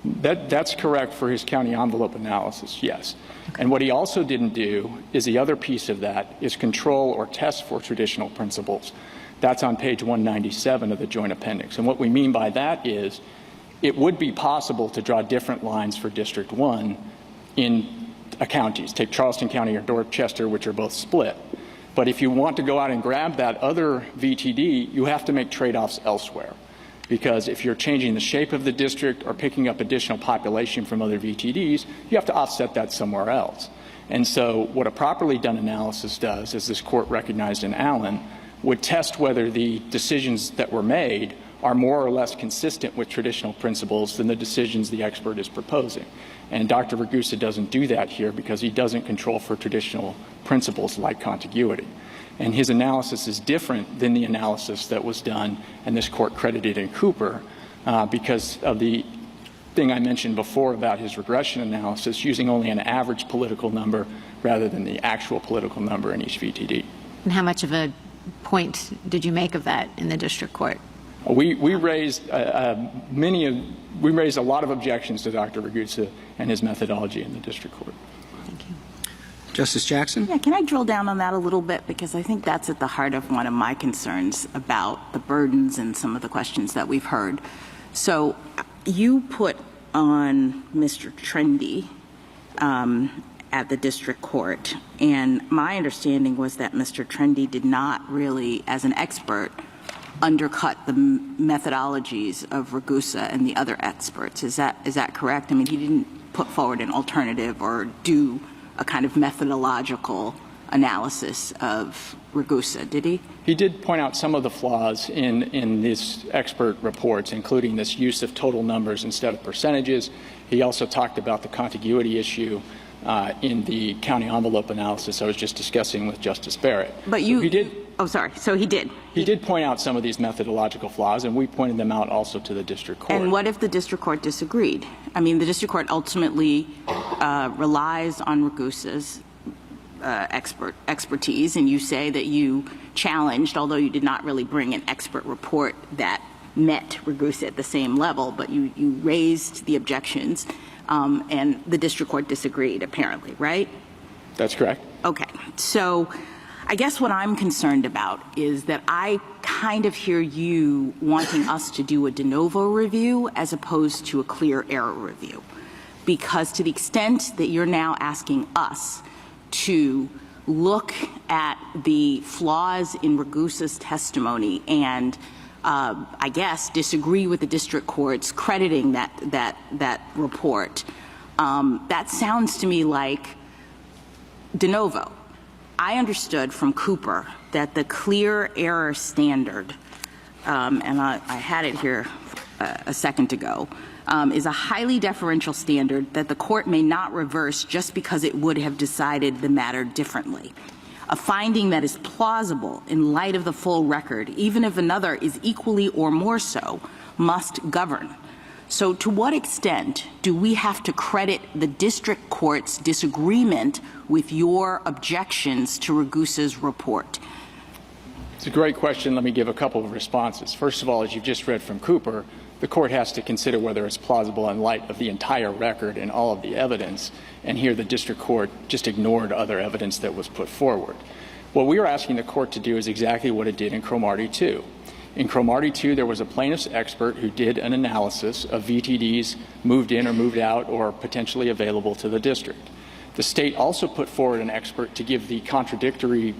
That's correct for his county envelope analysis, yes. And what he also didn't do is the other piece of that is control or test for traditional principles. That's on page 197 of the joint appendix. And what we mean by that is it would be possible to draw different lines for District 1 in counties. Take Charleston County or Dorchester, which are both split. But if you want to go out and grab that other VTD, you have to make trade-offs elsewhere. Because if you're changing the shape of the district or picking up additional population from other VTDs, you have to offset that somewhere else. And so what a properly done analysis does, as this court recognized in Allen, would test whether the decisions that were made are more or less consistent with traditional principles than the decisions the expert is proposing. And Dr. Ragusa doesn't do that here because he doesn't control for traditional principles like contiguity. And his analysis is different than the analysis that was done, and this court credited in Cooper, because of the thing I mentioned before about his regression analysis, using only an average political number rather than the actual political number in each VTD. And how much of a point did you make of that in the district court? We raised we raised a lot of objections to Dr. Ragusa and his methodology in the district court. Thank you. Justice Jackson? Yeah, can I drill down on that a little bit? Because I think that's at the heart of one of my concerns about the burdens and some of the questions that we've heard. So you put on Mr. Trendy at the district court, and my understanding was that Mr. Trendy did not really, as an expert, undercut the methodologies of Ragusa and the other experts. Is that correct? I mean, he didn't put forward an alternative or do a kind of methodological analysis of Ragusa, did he? He did point out some of the flaws in these expert reports, including this use of total numbers instead of percentages. He also talked about the contiguity issue in the county envelope analysis I was just discussing with Justice Barrett. But you... He did. Oh, sorry. So he did. He did point out some of these methodological flaws, and we pointed them out also to the district court. And what if the district court disagreed? I mean, the district court ultimately relies on Ragusa's expertise, and you say that you challenged, although you did not really bring an expert report that met Ragusa at the same level, but you raised the objections, and the district court disagreed, apparently, right? That's correct. Okay. So I guess what I'm concerned about is that I kind of hear you wanting us to do a de novo review as opposed to a clear error review. Because to the extent that you're now asking us to look at the flaws in Ragusa's testimony and I guess disagree with the district court's crediting that report, that sounds to me like de novo. I understood from Cooper that the clear error standard, and I had it here a second ago, is a highly deferential standard that the court may not reverse just because it would have decided the matter differently. A finding that is plausible in light of the full record, even if another is equally or more so, must govern. So to what extent do we have to credit the district court's disagreement with your objections to Ragusa's report? It's a great question. Let me give a couple of responses. First of all, as you've just read from Cooper, the court has to consider whether it's plausible in light of the entire record and all of the evidence. And here the district court just ignored other evidence that was put forward. What we are asking the court to do is exactly what it did in Cromartie 2. In Cromartie 2, there was a plaintiff's expert who did an analysis of VTDs moved in or moved out or potentially available to the district. The state also put forward an expert to give the contradictory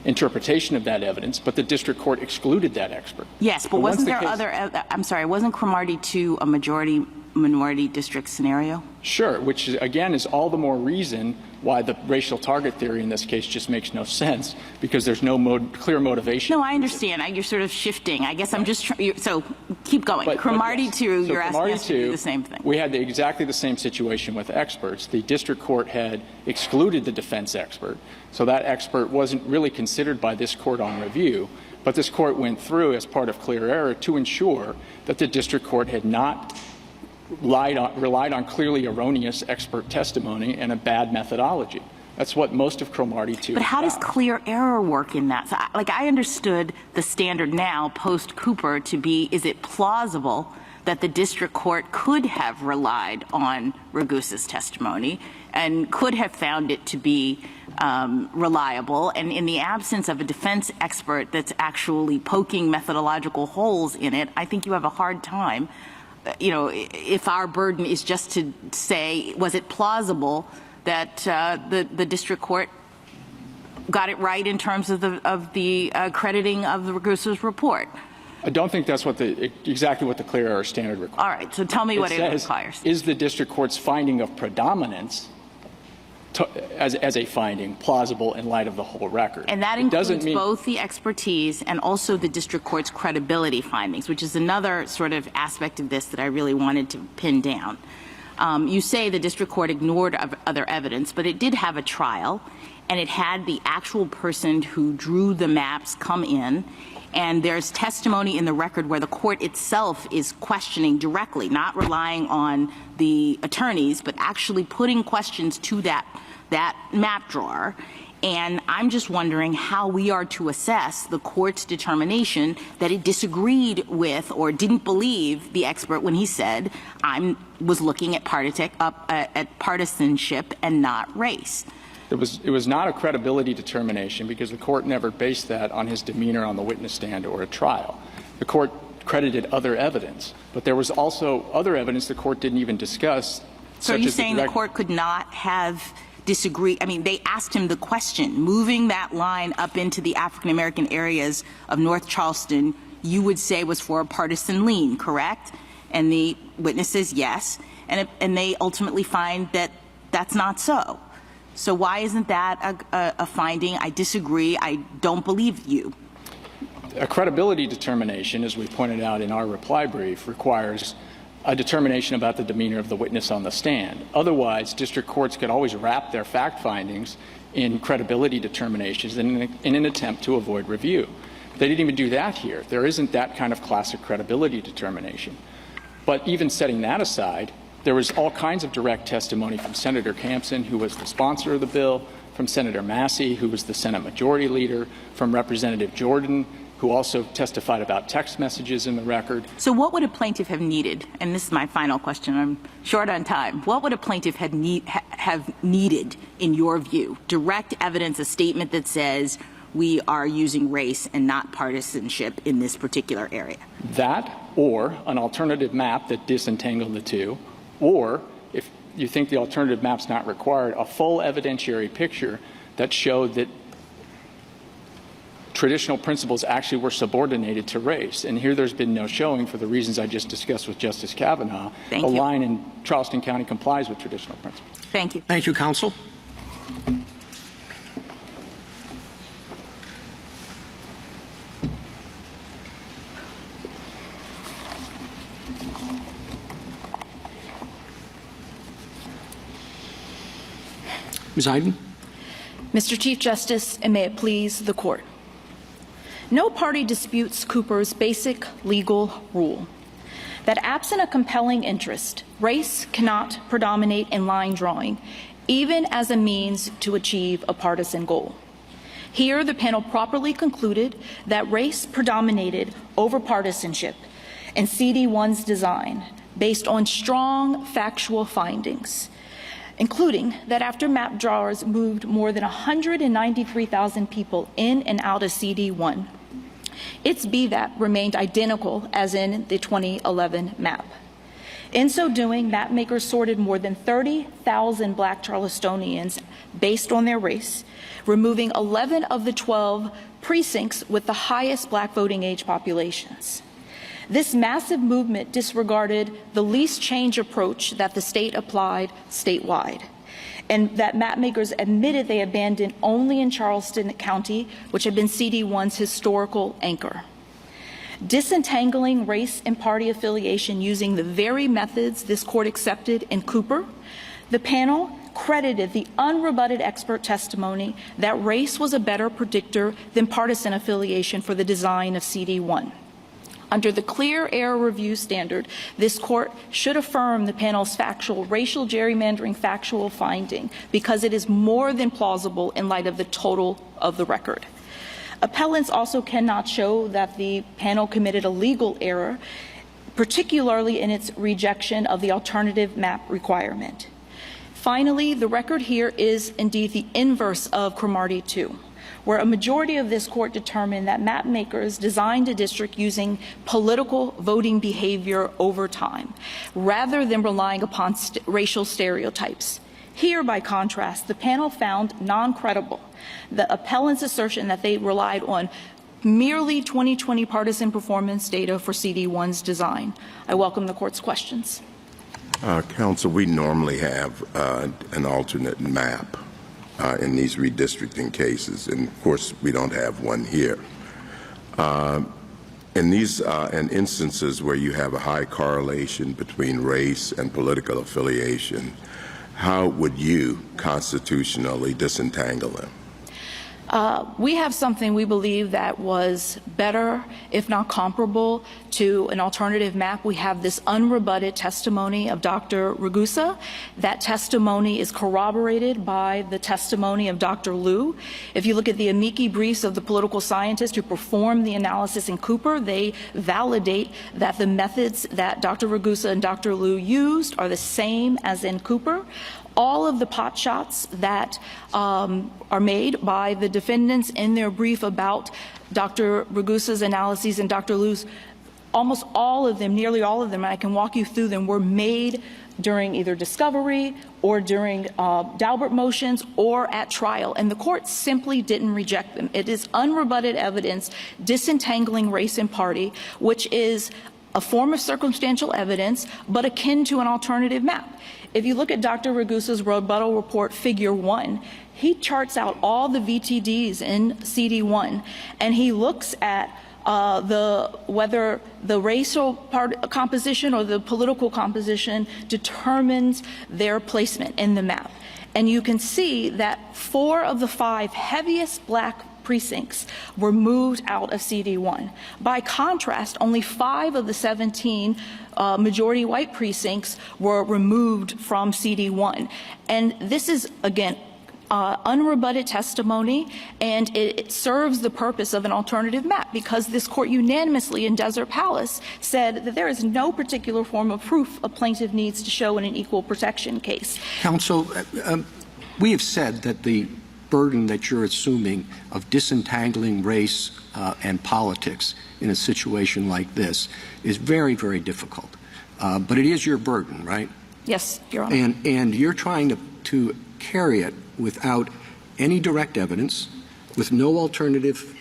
interpretation of that evidence, but the district court excluded that expert. Yes, but wasn't there wasn't Cromartie 2 a majority-minority district scenario? Sure, which again is all the more reason why the racial target theory in this case just makes no sense, because there's no clear motivation. No, I understand. You're sort of shifting. I guess I'm just so keep going. Cromartie 2, you're asking us to do the same thing. We had exactly the same situation with experts. The district court had excluded the defense expert, so that expert wasn't really considered by this court on review. But this court went through as part of clear error to ensure that the district court had not relied on clearly erroneous expert testimony and a bad methodology. That's what most of Cromartie 2 But how does clear error work in that? So, I understood the standard now, post-Cooper, to be, is it plausible that the district court could have relied on Ragusa's testimony and could have found it to be reliable, and in the absence of a defense expert that's actually poking methodological holes in it, I think you have a hard time. If our burden is just to say, was it plausible that the district court got it right in terms of the crediting of the Ragusa's report? I don't think that's exactly what the clear error standard requires. All right, so tell me what it requires. Is the district court's finding of predominance as a finding plausible in light of the whole record? And that includes both the expertise and also the district court's credibility findings, which is another sort of aspect of this that I really wanted to pin down. You say the district court ignored other evidence, but it did have a trial, and it had the actual person who drew the maps come in, and there's testimony in the record where the court itself is questioning directly, not relying on the attorneys, but actually putting questions to that map drawer. And I'm just wondering how we are to assess the court's determination that it disagreed with or didn't believe the expert when he said, I was looking at partisanship and not race. It was not a credibility determination because the court never based that on his demeanor on the witness stand or a trial. The court credited other evidence, but there was also other evidence the court didn't even discuss. So are you saying the court could not have disagreed? I mean, they asked him the question, moving that line up into the African-American areas of North Charleston, you would say was for a partisan lean, correct? And the witness says yes, and they ultimately find that that's not so. So why isn't that a finding? I disagree. I don't believe you. A credibility determination, as we pointed out in our reply brief, requires a determination about the demeanor of the witness on the stand. Otherwise, district courts could always wrap their fact findings in credibility determinations in an attempt to avoid review. They didn't even do that here. There isn't that kind of classic credibility determination. But even setting that aside, there was all kinds of direct testimony from Senator Campson, who was the sponsor of the bill, from Senator Massey, who was the Senate Majority Leader, from Representative Jordan, who also testified about text messages in the record. So what would a plaintiff have needed? And this is my final question. I'm short on time. What would a plaintiff have needed, in your view? Direct evidence, a statement that says we are using race and not partisanship in this particular area. That, or an alternative map that disentangled the two, or, if you think the alternative map's not required, a full evidentiary picture that showed that traditional principles actually were subordinated to race. And here there's been no showing for the reasons I just discussed with Justice Kavanaugh. Thank you. The line in Charleston County complies with traditional principles. Thank you. Thank you, counsel. Ms. Iden? Mr. Chief Justice, and may it please the Court. No party disputes Cooper's basic legal rule that absent a compelling interest, race cannot predominate in line drawing, even as a means to achieve a partisan goal. Here, the panel properly concluded that race predominated over partisanship in CD1's design based on strong factual findings, including that after map drawers moved more than 193,000 people in and out of CD1, its BVAP remained identical as in the 2011 map. In so doing, map makers sorted more than 30,000 Black Charlestonians based on their race, removing 11 of the 12 precincts with the highest Black voting age populations. This massive movement disregarded the least change approach that the state applied statewide, and that map makers admitted they abandoned only in Charleston County, which had been CD1's historical anchor. Disentangling race and party affiliation using the very methods this court accepted in Cooper, the panel credited the unrebutted expert testimony that race was a better predictor than partisan affiliation for the design of CD1. Under the clear error review standard, this court should affirm the panel's factual racial gerrymandering factual finding because it is more than plausible in light of the total of the record. Appellants also cannot show that the panel committed a legal error, particularly in its rejection of the alternative map requirement. Finally, the record here is indeed the inverse of Cromartie 2, where a majority of this court determined that map makers designed a district using political voting behavior over time, rather than relying upon racial stereotypes. Here, by contrast, the panel found non-credible the appellant's assertion that they relied on merely 2020 partisan performance data for CD1's design. I welcome the court's questions. Counsel, we normally have an alternate map in these redistricting cases, and of course we don't have one here. In these instances where you have a high correlation between race and political affiliation, how would you constitutionally disentangle them? We have something we believe that was better, if not comparable, to an alternative map. We have this unrebutted testimony of Dr. Ragusa. That testimony is corroborated by the testimony of Dr. Liu. If you look at the amici briefs of the political scientists who performed the analysis in Cooper, they validate that the methods that Dr. Ragusa and Dr. Liu used are the same as in Cooper. All of the pot shots that are made by the defendants in their brief about Dr. Ragusa's analyses and Dr. Liu's, almost all of them, nearly all of them, and I can walk you through them, were made during either discovery or during Daubert motions or at trial, and the court simply didn't reject them. It is unrebutted evidence disentangling race and party, which is a form of circumstantial evidence, but akin to an alternative map. If you look at Dr. Ragusa's rebuttal report, figure 1, he charts out all the VTDs in CD1, and he looks at whether the racial composition or the political composition determines their placement in the map. And you can see that 4 of the 5 heaviest Black precincts were moved out of CD1. By contrast, only 5 of the 17 majority white precincts were removed from CD1. And this is, again, unrebutted testimony, and it serves the purpose of an alternative map because this court unanimously in Desert Palace said that there is no particular form of proof a plaintiff needs to show in an equal protection case. Counsel, we have said that the burden that you're assuming of disentangling race and politics in a situation like this is very, very difficult. But it is your burden, right? Yes, Your Honor. And you're trying to carry it without any direct evidence, with no alternative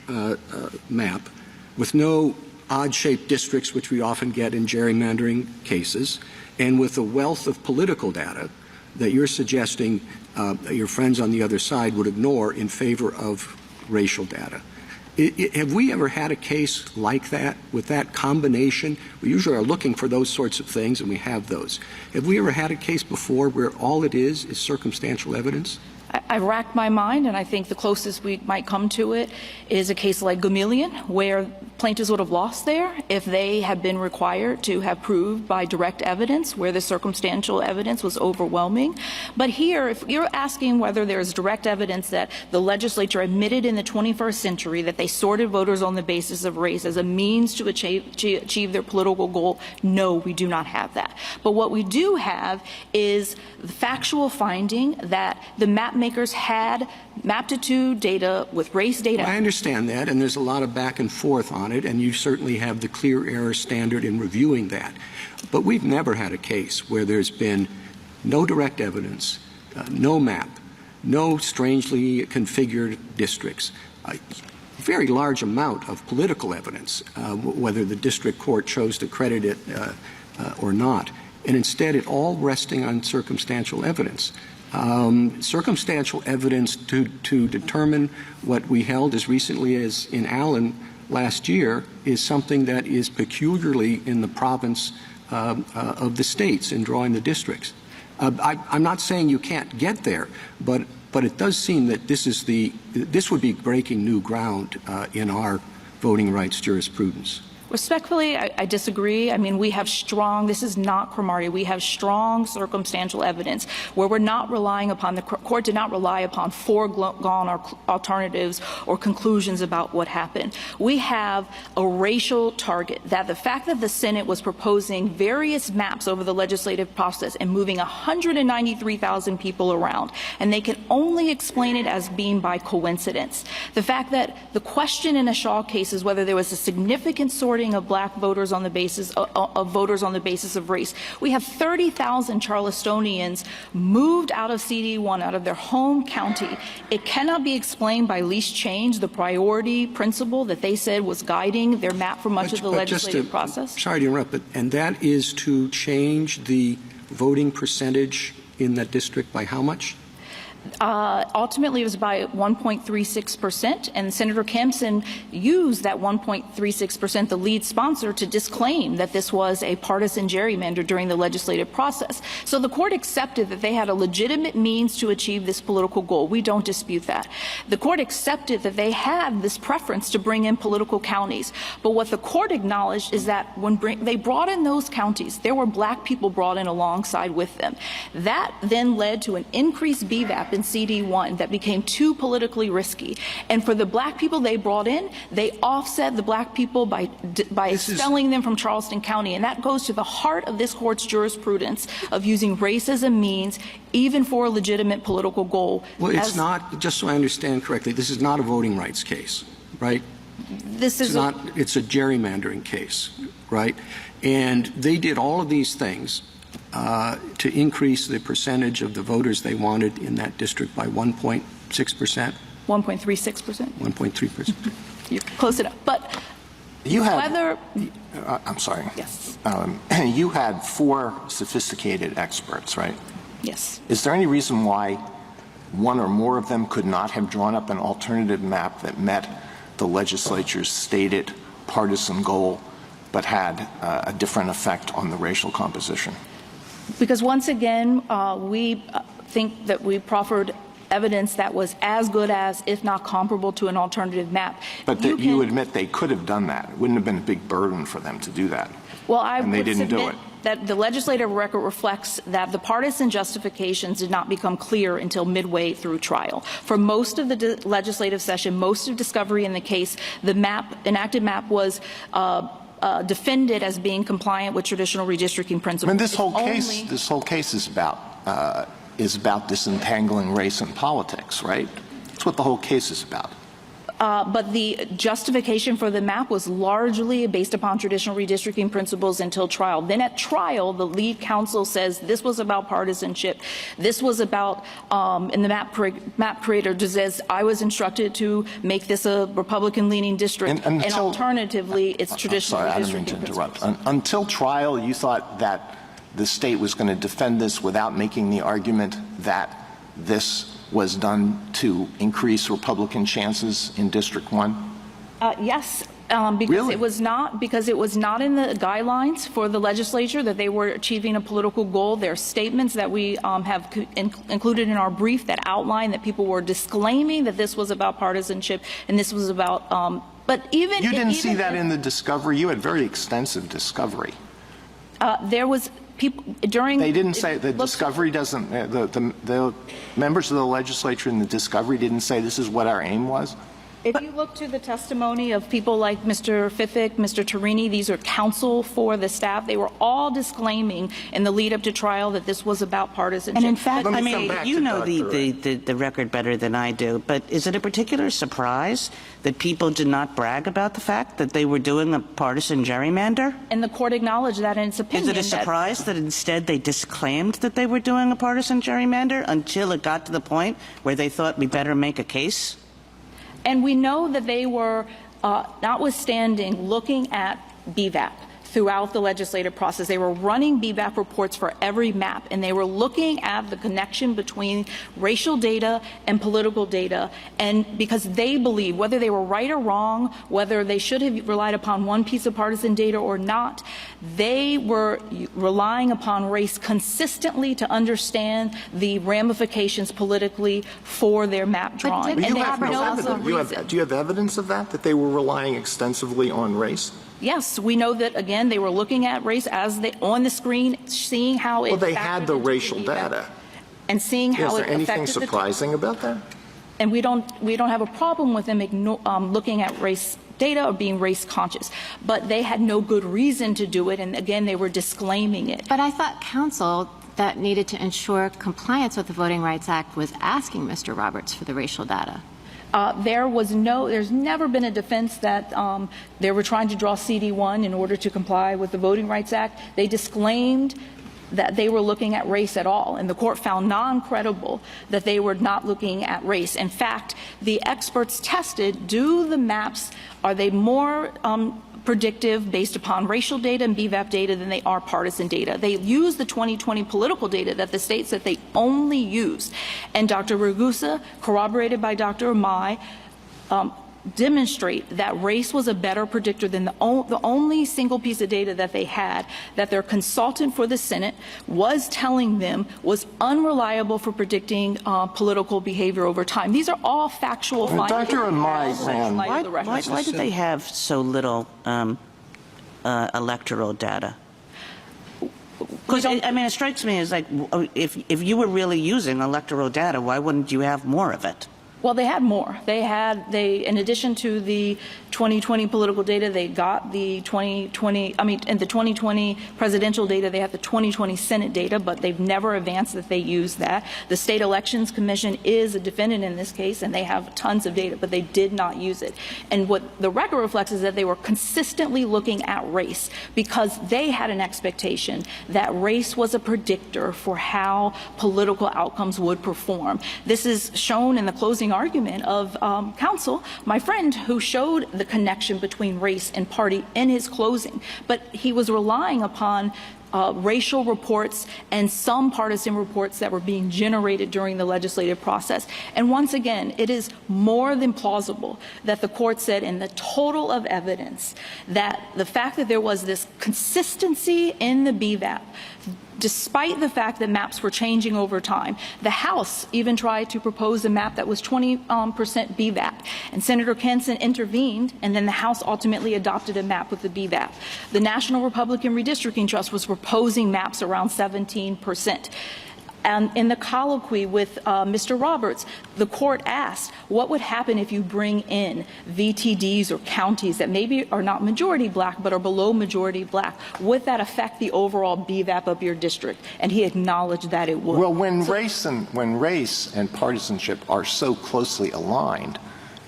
map, with no odd-shaped districts, which we often get in gerrymandering cases, and with a wealth of political data that you're suggesting your friends on the other side would ignore in favor of racial data. Have we ever had a case like that, with that combination? We usually are looking for those sorts of things, and we have those. Have we ever had a case before where all it is circumstantial evidence? I racked my mind, and I think the closest we might come to it is a case like Gamillion, where plaintiffs would have lost there if they had been required to have proved by direct evidence, where the circumstantial evidence was overwhelming. But here, if you're asking whether there's direct evidence that the legislature admitted in the 21st century that they sorted voters on the basis of race as a means to achieve their political goal, no, we do not have that. But what we do have is the factual finding that the map makers had maptitude data with race data. Well, I understand that, and there's a lot of back and forth on it, and you certainly have the clear error standard in reviewing that. But we've never had a case where there's been no direct evidence, no map, no strangely configured districts, a very large amount of political evidence, whether the district court chose to credit it or not, and instead it all resting on circumstantial evidence. Circumstantial evidence to determine what we held as recently as in Allen last year is something that is peculiarly in the province of the states in drawing the districts. I'm not saying you can't get there, but it does seem that this would be breaking new ground in our voting rights jurisprudence. Respectfully, I disagree. I mean, we have strong, this is not Cromartie, we have strong circumstantial evidence where we're not relying upon, the court did not rely upon foregone alternatives or conclusions about what happened. We have a racial target, that the fact that the Senate was proposing various maps over the legislative process and moving 193,000 people around, and they can only explain it as being by coincidence. The fact that the question in a Shaw case is whether there was a significant sorting of black voters on the basis of race. We have 30,000 Charlestonians moved out of CD1, out of their home county. It cannot be explained by least change, the priority principle that they said was guiding their map for much of the legislative process. Sorry to interrupt, and that is to change the voting percentage in that district by how much? Ultimately, it was by 1.36%, and Senator Kempson used that 1.36%, the lead sponsor, to disclaim that this was a partisan gerrymander during the legislative process. So the court accepted that they had a legitimate means to achieve this political goal. We don't dispute that. The court accepted that they had this preference to bring in political counties. But what the court acknowledged is that when they brought in those counties, there were black people brought in alongside with them. That then led to an increased BVAP in CD1 that became too politically risky. And for the black people they brought in, they offset the black people by expelling them from Charleston County. And that goes to the heart of this court's jurisprudence of using race as a means, even for a legitimate political goal. Well, it's not, just so I understand correctly, this is not a voting rights case, right? This is it's a gerrymandering case, right? And they did all of these things to increase the percentage of the voters they wanted in that district by 1.6%? 1.36%. 1.3%. You're close enough. But you had, whether... I'm sorry. Yes. You had 4 sophisticated experts, right? Yes. Is there any reason why one or more of them could not have drawn up an alternative map that met the legislature's stated partisan goal but had a different effect on the racial composition? Because once again, we think that we proffered evidence that was as good as, if not comparable to, an alternative map. But you admit they could have done that. It wouldn't have been a big burden for them to do that. Well, and they didn't do it. That the legislative record reflects that the partisan justifications did not become clear until midway through trial. For most of the legislative session, most of discovery in the case, the enacted map was defended as being compliant with traditional redistricting principles. I mean, this whole case is about disentangling race and politics, right? That's what the whole case is about. But the justification for the map was largely based upon traditional redistricting principles until trial. Then at trial, the lead counsel says this was about partisanship. This was about, and the map creator says, I was instructed to make this a Republican-leaning district, and alternatively, it's traditional redistricting I didn't mean to interrupt. principles. Until trial, you thought that the state was going to defend this without making the argument that this was done to increase Republican chances in District 1? Yes, because Really? it was not in the guidelines for the legislature that they were achieving a political goal. There are statements that we have included in our brief that outline that people were disclaiming that this was about partisanship and this was about. But even you didn't see that in the discovery. You had very extensive discovery. There was people during. They didn't say the discovery doesn't. The members of the legislature in the discovery didn't say this is what our aim was. If you look to the testimony of people like Mr. Fiffick, Mr. Torini, these are counsel for the staff. They were all disclaiming in the lead up to trial that this was about partisanship. And in fact, Let me I mean, come back you to know Dr. the record better than I do, but is it a particular surprise that people did not brag about the fact that they were doing a partisan gerrymander? And the court acknowledged that in its opinion. Is it a surprise that instead they disclaimed that they were doing a partisan gerrymander until it got to the point where they thought we better make a case? And we know that they were, notwithstanding looking at BVAP throughout the legislative process, they were running BVAP reports for every map, and they were looking at the connection between racial data and political data, and because they believe, whether they were right or wrong, whether they should have relied upon one piece of partisan data or not, they were relying upon race consistently to understand the ramifications politically for their map drawing. did- And they you have have no no other reason. Do you have evidence of that they were relying extensively on race? Yes, we know that, again, they were looking at race as they on the screen, seeing how it Well, they had factored the into racial BVAP, data. and seeing how Is there it anything affected the surprising about that? and we don't have a problem with them looking at race data or being race conscious, but they had no good reason to do it, and again, they were disclaiming it. But I thought counsel that needed to ensure compliance with the Voting Rights Act was asking Mr. Roberts for the racial data. There's never been a defense that they were trying to draw CD1 in order to comply with the Voting Rights Act. They disclaimed that they were looking at race at all, and the court found non-credible that they were not looking at race. In fact, the experts tested, do the maps, are they more predictive based upon racial data and BVAP data than they are partisan data. They use the 2020 political data that the states that they only used. And Dr. Ragusa, corroborated by Dr. Amai, demonstrate that race was a better predictor than the only single piece of data that they had, that their consultant for the Senate was telling them was unreliable for predicting political behavior over time. These are all factual findings. Dr. Amai, Why did they have so little electoral data? Because, I mean, it strikes me as like, if you were really using electoral data, why wouldn't you have more of it? Well, they had more. In addition to the 2020 political data, they got the 2020 presidential data, they have the 2020 Senate data, but they've never advanced that they use that. The State Elections Commission is a defendant in this case, and they have tons of data, but they did not use it. And what the record reflects is that they were consistently looking at race because they had an expectation that race was a predictor for how political outcomes would perform. This is shown in the closing argument of counsel, my friend, who showed the connection between race and party in his closing, but he was relying upon racial reports and some partisan reports that were being generated during the legislative process. And once again, it is more than plausible that the court said in the total of evidence that the fact that there was this consistency in the BVAP, despite the fact that maps were changing over time. The House even tried to propose a map that was 20% BVAP, and Senator Kenson intervened, and then the House ultimately adopted a map with the BVAP. The National Republican Redistricting Trust was proposing maps around 17%. And in the colloquy with Mr. Roberts, the court asked, what would happen if you bring in VTDs or counties that maybe are not majority black but are below majority black? Would that affect the overall BVAP of your district? And he acknowledged that it would. Well, when race and partisanship are so closely aligned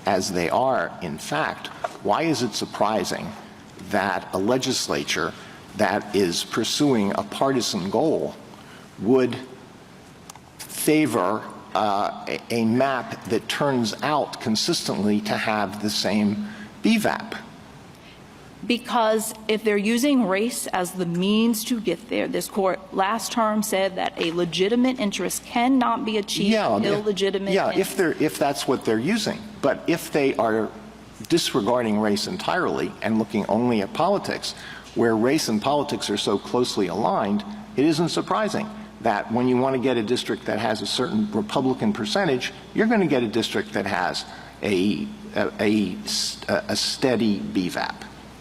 as they are, in fact, why is it surprising that a legislature that is pursuing a partisan goal would favor a map that turns out consistently to have the same BVAP? Because if they're using race as the means to get there, this court last term said that a legitimate interest cannot be achieved with illegitimate interest. If that's what they're using. But if they are disregarding race entirely and looking only at politics, where race and politics are so closely aligned, it isn't surprising that when you want to get a district that has a certain Republican percentage, you're going to get a district that has a steady BVAP.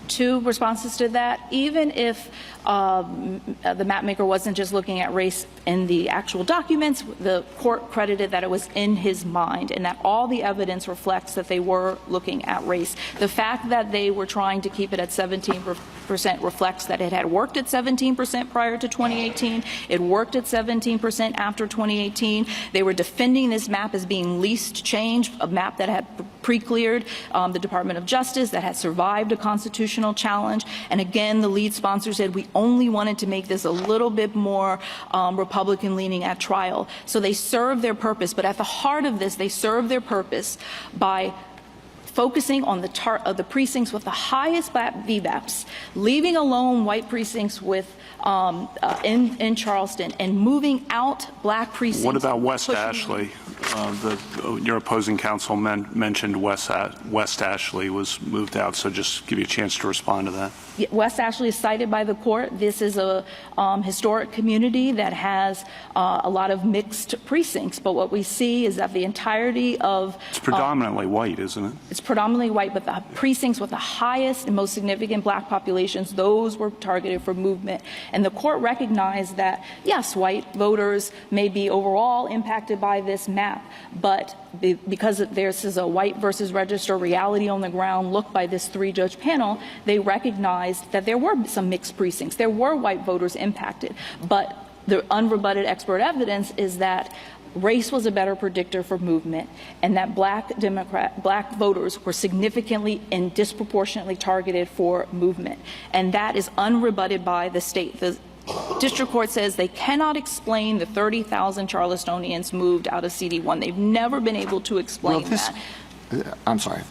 Two responses to that. Even if the map maker wasn't just looking at race in the actual documents, the court credited that it was in his mind and that all the evidence reflects that they were looking at race. The fact that they were trying to keep it at 17% reflects that it had worked at 17% prior to 2018. It worked at 17% after 2018. They were defending this map as being least change, a map that had pre-cleared the Department of Justice, that had survived a constitutional challenge. And again, the lead sponsor said we only wanted to make this a little bit more Republican leaning at trial. So they served their purpose. But at the heart of this, they served their purpose by focusing on the precincts with the highest VVAPs, leaving alone white precincts with in Charleston, and moving out black precincts. What about West Ashley? Your opposing counsel mentioned West Ashley was moved out, so just give you a chance to respond to that. West Ashley is cited by the court. This is a historic community that has a lot of mixed precincts, but what we see is that the entirety of... It's predominantly white, isn't it? It's predominantly white, but the precincts with the highest and most significant black populations, those were targeted for movement. And the court recognized that, yes, white voters may be overall impacted by this map, but because this is a white versus register reality on the ground look by this three-judge panel, they recognized that there were some mixed precincts. There were white voters impacted, but the unrebutted expert evidence is that race was a better predictor for movement, and that black voters were significantly and disproportionately targeted for movement. And that is unrebutted by the state. The district court says they cannot explain the 30,000 Charlestonians moved out of CD1. They've never been able to explain that. I'm sorry.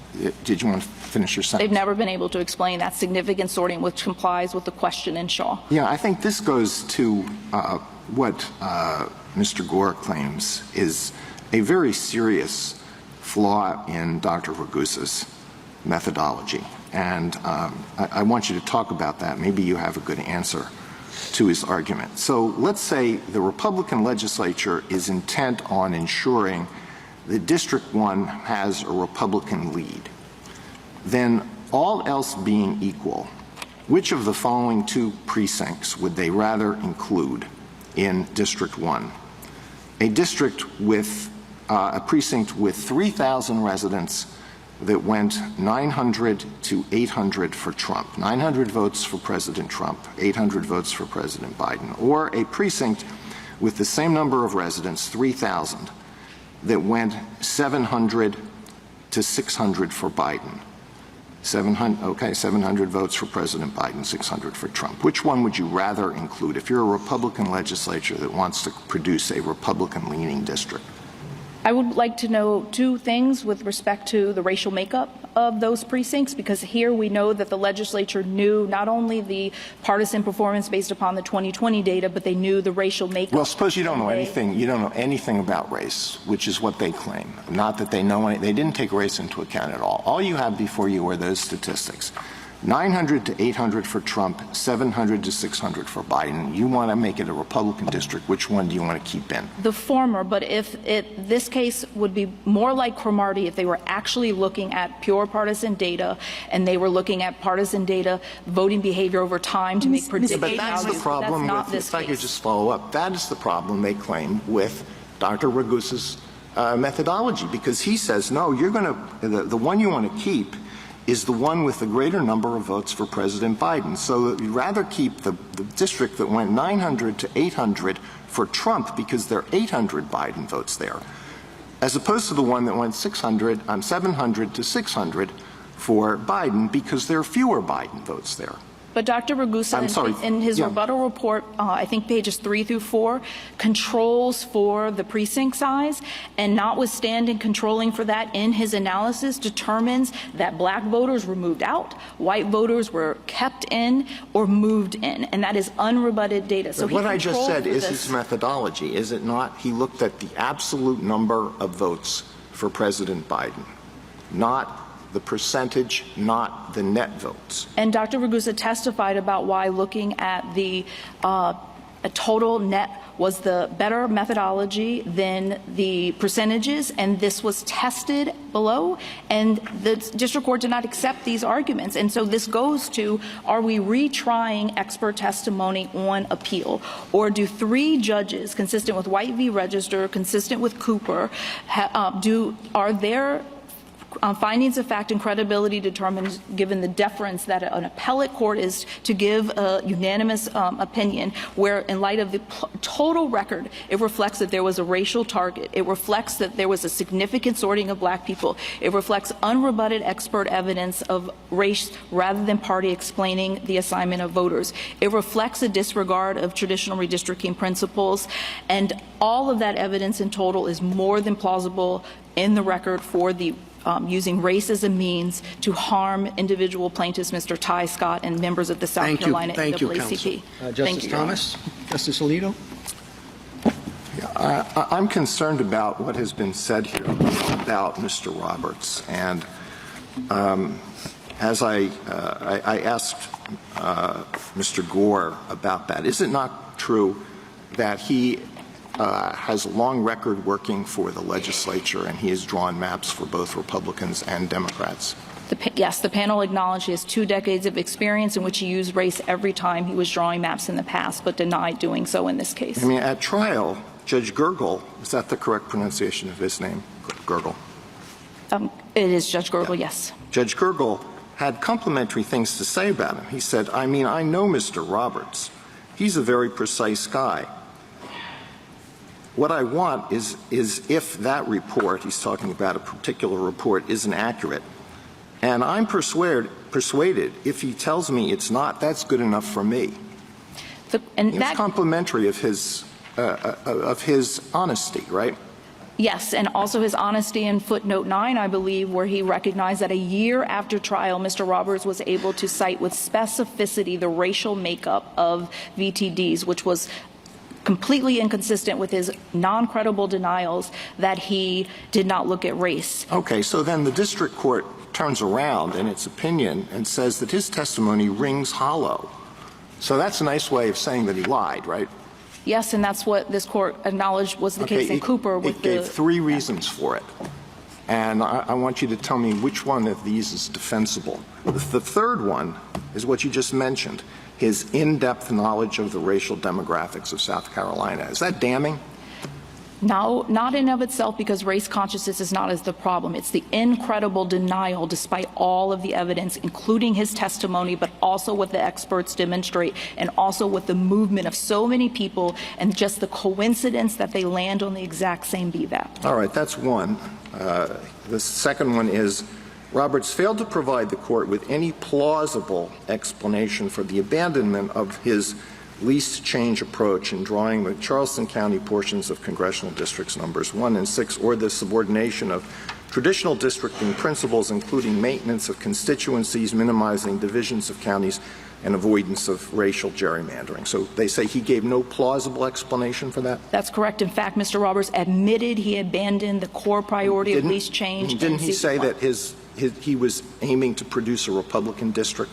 Did you want to finish your sentence? They've never been able to explain that significant sorting, which complies with the question in Shaw. Yeah, I think this goes to what Mr. Gore claims is a very serious flaw in Dr. Ragusa's methodology. And I want you to talk about that. Maybe you have a good answer to his argument. So let's say the Republican legislature is intent on ensuring that District 1 has a Republican lead. Then all else being equal, which of the following two precincts would they rather include in District 1? A district with a precinct with 3,000 residents that went 900 to 800 for Trump, 900 votes for President Trump, 800 votes for President Biden, or a precinct with the same number of residents, 3,000, that went 700 to 600 for Biden. 700 votes for President Biden, 600 for Trump. Which one would you rather include if you're a Republican legislature that wants to produce a Republican-leaning district? I would like to know two things with respect to the racial makeup of those precincts, because here we know that the legislature knew not only the partisan performance based upon the 2020 data, but they knew the racial makeup. Well, suppose you don't know anything. You don't know anything about race, which is what they claim. Not that they know they didn't take race into account at all. All you have before you are those statistics. 900 to 800 for Trump, 700 to 600 for Biden. You want to make it a Republican district. Which one do you want to keep in? The former, but if this case would be more like Cromartie if they were actually looking at pure partisan data and they were looking at partisan data, voting behavior over time to make predictions. But that's the problem with, if I could just follow up, that is the problem they claim with Dr. Ragusa's methodology, because he says, no, you're going to, the one you want to keep is the one with the greater number of votes for President Biden. So you'd rather keep the district that went 900 to 800 for Trump because there are 800 Biden votes there, as opposed to the one that went 700 to 600 for Biden because there are fewer Biden votes there. But Dr. Ragusa, in his rebuttal report, I think pages 3 through 4, controls for the precinct size, and notwithstanding controlling for that in his analysis, determines that black voters were moved out, white voters were kept in or moved in, and that is unrebutted data. So what I just said is his methodology, is it not? He looked at the absolute number of votes for President Biden, not the percentage, not the net votes. And Dr. Ragusa testified about why looking at the a total net was the better methodology than the percentages, and this was tested below, and the district court did not accept these arguments. And so this goes to, are we retrying expert testimony on appeal, or do 3 judges, consistent with White v. Register, consistent with Cooper, are there findings of fact and credibility determined given the deference that an appellate court is to give a unanimous opinion, where in light of the total record, it reflects that there was a racial target. It reflects that there was a significant sorting of black people. It reflects unrebutted expert evidence of race rather than party explaining the assignment of voters. It reflects a disregard of traditional redistricting principles, and all of that evidence in total is more than plausible in the record for the using race as a means to harm individual plaintiffs, Mr. Ty Scott, and members of the South Carolina Thank you, NAACP. Justice Thomas? Justice Alito? I'm concerned about what has been said here about Mr. Roberts. And as I asked Mr. Gore about that, is it not true that he has a long record working for the legislature, and he has drawn maps for both Republicans and Democrats? Yes, the panel acknowledged he has 2 decades of experience in which he used race every time he was drawing maps in the past, but denied doing so in this case. I mean, at trial, Judge Gergel, is that the correct pronunciation of his name? Gergel. It is Judge Gergel, yes. Judge Gergel had complimentary things to say about him. He said, I mean, I know Mr. Roberts. He's a very precise guy. What I want is if that report, he's talking about a particular report, isn't accurate, and I'm persuaded if he tells me it's not, that's good enough for me. It's complimentary of his honesty, right? Yes, and also his honesty in footnote 9, I believe, where he recognized that a year after trial, Mr. Roberts was able to cite with specificity the racial makeup of VTDs, which was completely inconsistent with his non-credible denials that he did not look at race. Okay, so then the district court turns around in its opinion and says that his testimony rings hollow. So that's a nice way of saying that he lied, right? Yes, and that's what this court acknowledged was the case in Cooper. It gave 3 reasons for it. And I want you to tell me which one of these is defensible. The third one is what you just mentioned, his in-depth knowledge of the racial demographics of South Carolina. Is that damning? No, not in of itself, because race consciousness is not as the problem. It's the incredible denial, despite all of the evidence, including his testimony, but also what the experts demonstrate, and also with the movement of so many people, and just the coincidence that they land on the exact same BVAP. All right, that's one. The second one is, Roberts failed to provide the court with any plausible explanation for the abandonment of his least change approach in drawing the Charleston County portions of congressional districts numbers 1 and 6, or the subordination of traditional districting principles, including maintenance of constituencies, minimizing divisions of counties, and avoidance of racial gerrymandering. So they say he gave no plausible explanation for that? That's correct. In fact, Mr. Roberts admitted he abandoned the core priority of least change. Didn't he say that he was aiming to produce a Republican district?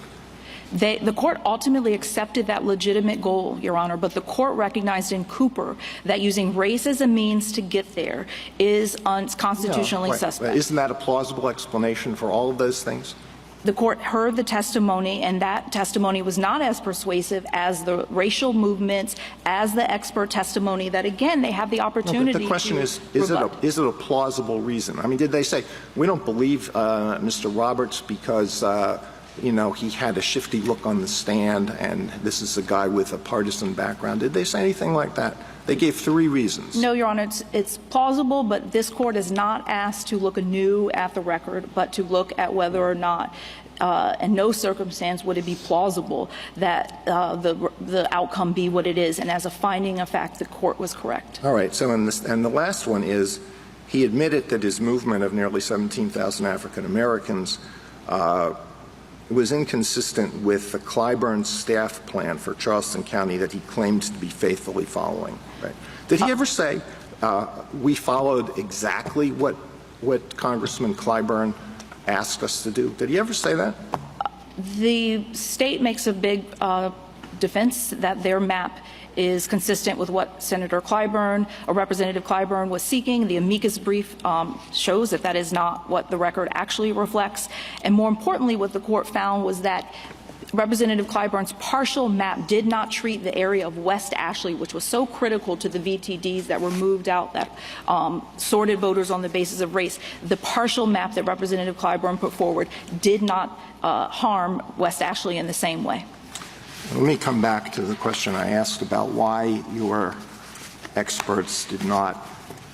The court ultimately accepted that legitimate goal, Your Honor, but the court recognized in Cooper that using race as a means to get there is constitutionally suspect. Isn't that a plausible explanation for all of those things? The court heard the testimony, and that testimony was not as persuasive as the racial movements, as the expert testimony that, again, they have the opportunity to. The question is it a plausible reason? I mean, did they say, we don't believe Mr. Roberts because he had a shifty look on the stand, and this is a guy with a partisan background? Did they say anything like that? They gave 3 reasons. No, Your Honor, it's plausible, but this court is not asked to look anew at the record, but to look at whether or not, in no circumstance would it be plausible that the outcome be what it is. And as a finding of fact, the court was correct. All right. So, and the last one is, he admitted that his movement of nearly 17,000 African Americans was inconsistent with the Clyburn staff plan for Charleston County that he claimed to be faithfully following. Right? Did he ever say, we followed exactly what Congressman Clyburn asked us to do? Did he ever say that? The state makes a big defense that their map is consistent with what Senator Clyburn or Representative Clyburn was seeking. The amicus brief shows that that is not what the record actually reflects. And more importantly, what the court found was that Representative Clyburn's partial map did not treat the area of West Ashley, which was so critical to the VTDs that were moved out, that sorted voters on the basis of race. The partial map that Representative Clyburn put forward did not harm West Ashley in the same way. Let me come back to the question I asked about why your experts did not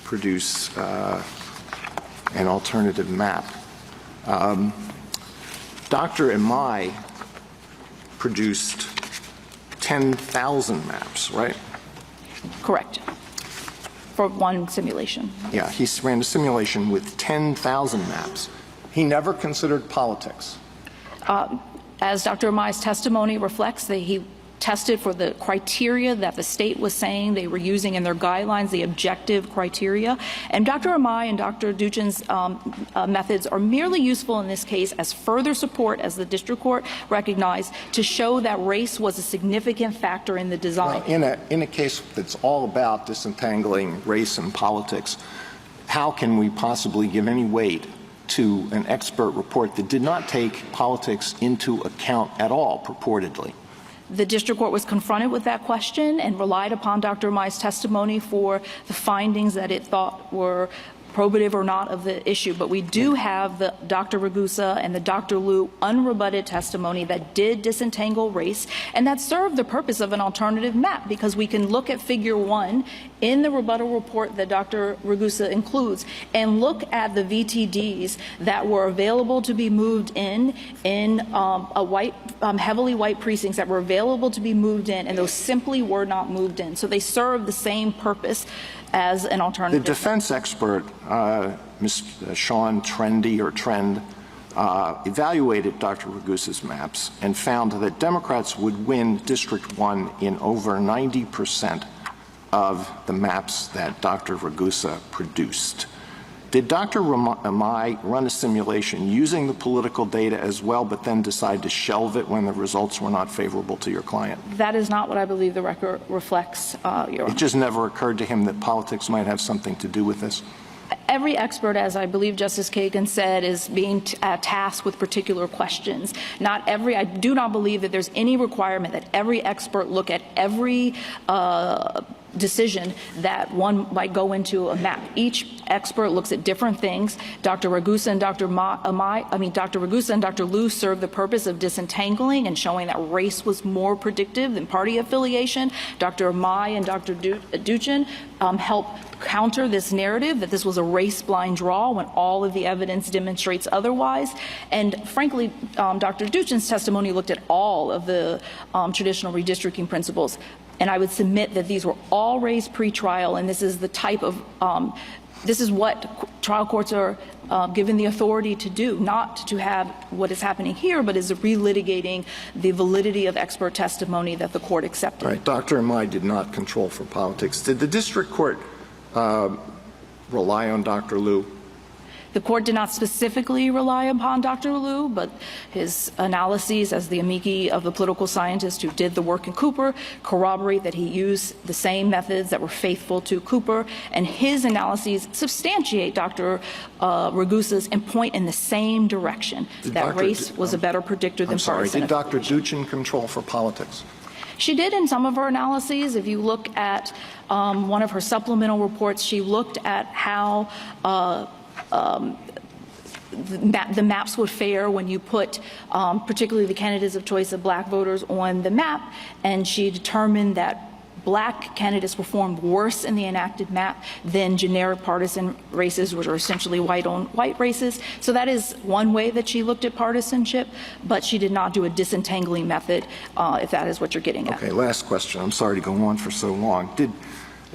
produce an alternative map. Dr. Imai produced 10,000 maps, right? Correct. For one simulation. Yeah, he ran a simulation with 10,000 maps. He never considered politics. As Dr. Imai's testimony reflects, that he tested for the criteria that the state was saying they were using in their guidelines, the objective criteria. And Dr. Imai and Dr. Duchin's methods are merely useful in this case as further support, as the district court recognized, to show that race was a significant factor in the design. Well, in a case that's all about disentangling race and politics, how can we possibly give any weight to an expert report that did not take politics into account at all, purportedly? The district court was confronted with that question and relied upon Dr. Imai's testimony for the findings that it thought were probative or not of the issue. But we do have the Dr. Ragusa and the Dr. Liu unrebutted testimony that did disentangle race, and that served the purpose of an alternative map, because we can look at figure 1 in the rebuttal report that Dr. Ragusa includes and look at the VTDs that were available to be moved in a white, heavily white precincts that were available to be moved in, and those simply were not moved in. So they serve the same purpose as an alternative. The defense expert, Ms. Sean Trendy or Trend, evaluated Dr. Ragusa's maps and found that Democrats would win District 1 in over 90% of the maps that Dr. Ragusa produced. Did Dr. Imai run a simulation using the political data as well, but then decide to shelve it when the results were not favorable to your client? That is not what I believe the record reflects, Your Honor. It just never occurred to him that politics might have something to do with this? Every expert, as I believe Justice Kagan said, is being tasked with particular questions. I do not believe that there's any requirement that every expert look at every decision that one might go into a map. Each expert looks at different things. Dr. Ragusa and Dr. Ragusa and Dr. Liu served the purpose of disentangling and showing that race was more predictive than party affiliation. Dr. Imai and Dr. Duchin helped counter this narrative that this was a race-blind draw when all of the evidence demonstrates otherwise. And frankly, Dr. Duchin's testimony looked at all of the traditional redistricting principles. And I would submit that these were all raised pre-trial, and this is the type of this is what trial courts are given the authority to do, not to have what is happening here, but is relitigating the validity of expert testimony that the court accepted. Right. Dr. Imai did not control for politics. Did the district court rely on Dr. Liu? The court did not specifically rely upon Dr. Liu, but his analyses as the amici of the political scientist who did the work in Cooper corroborate that he used the same methods that were faithful to Cooper, and his analyses substantiate Dr. Ragusa's and point in the same direction, that race was a better predictor than partisan. Did Dr. Duchin control for politics? She did in some of her analyses. If you look at one of her supplemental reports, she looked at how the maps would fare when you put particularly the candidates of choice of black voters on the map, and she determined that black candidates performed worse in the enacted map than generic partisan races, which are essentially white on white races. So that is one way that she looked at partisanship, but she did not do a disentangling method, if that is what you're getting at. Okay, last question. I'm sorry to go on for so long. Did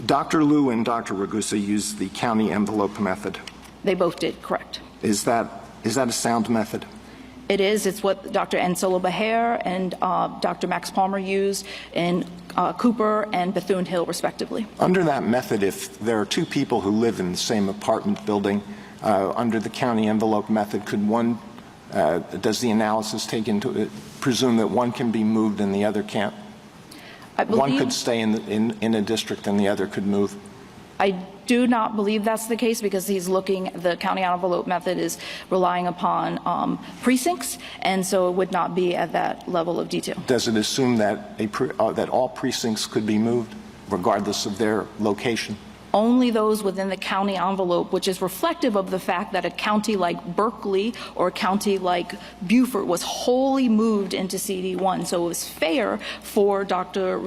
Dr. Liu and Dr. Ragusa use the county envelope method? They both did, correct. Is that a sound method? It is. It's what Dr. Ansolo Beher and Dr. Max Palmer used in Cooper and Bethune-Hill, respectively. Under that method, if there are two people who live in the same apartment building, under the county envelope method, could one Does the analysis presume that one can be moved and the other can't? One could stay in a district and the other could move? I do not believe that's the case, because the county envelope method is relying upon precincts, and so it would not be at that level of detail. Does it assume that that all precincts could be moved, regardless of their location? Only those within the county envelope, which is reflective of the fact that a county like Berkeley or a county like Beaufort was wholly moved into CD1. So it was fair for Dr.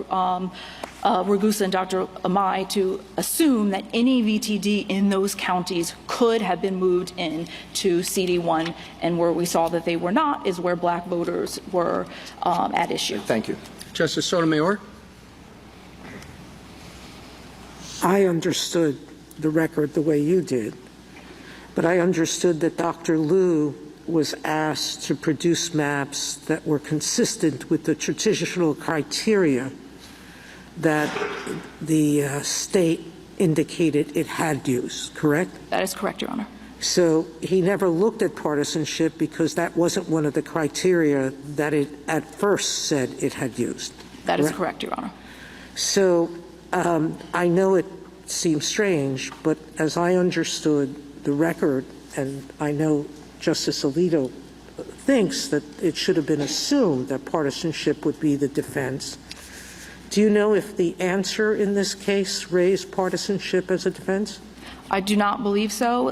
Ragusa and Dr. Amai to assume that any VTD in those counties could have been moved into CD1, and where we saw that they were not is where black voters were at issue. Thank you. Justice Sotomayor? I understood the record the way you did, but I understood that Dr. Liu was asked to produce maps that were consistent with the traditional criteria that the state indicated it had used, correct? That is correct, Your Honor. So he never looked at partisanship because that wasn't one of the criteria that it at first said it had used. That is correct, Your Honor. So I know it seems strange, but as I understood the record, and I know Justice Alito thinks that it should have been assumed that partisanship would be the defense. Do you know if the answer in this case raised partisanship as a defense? I do not believe so.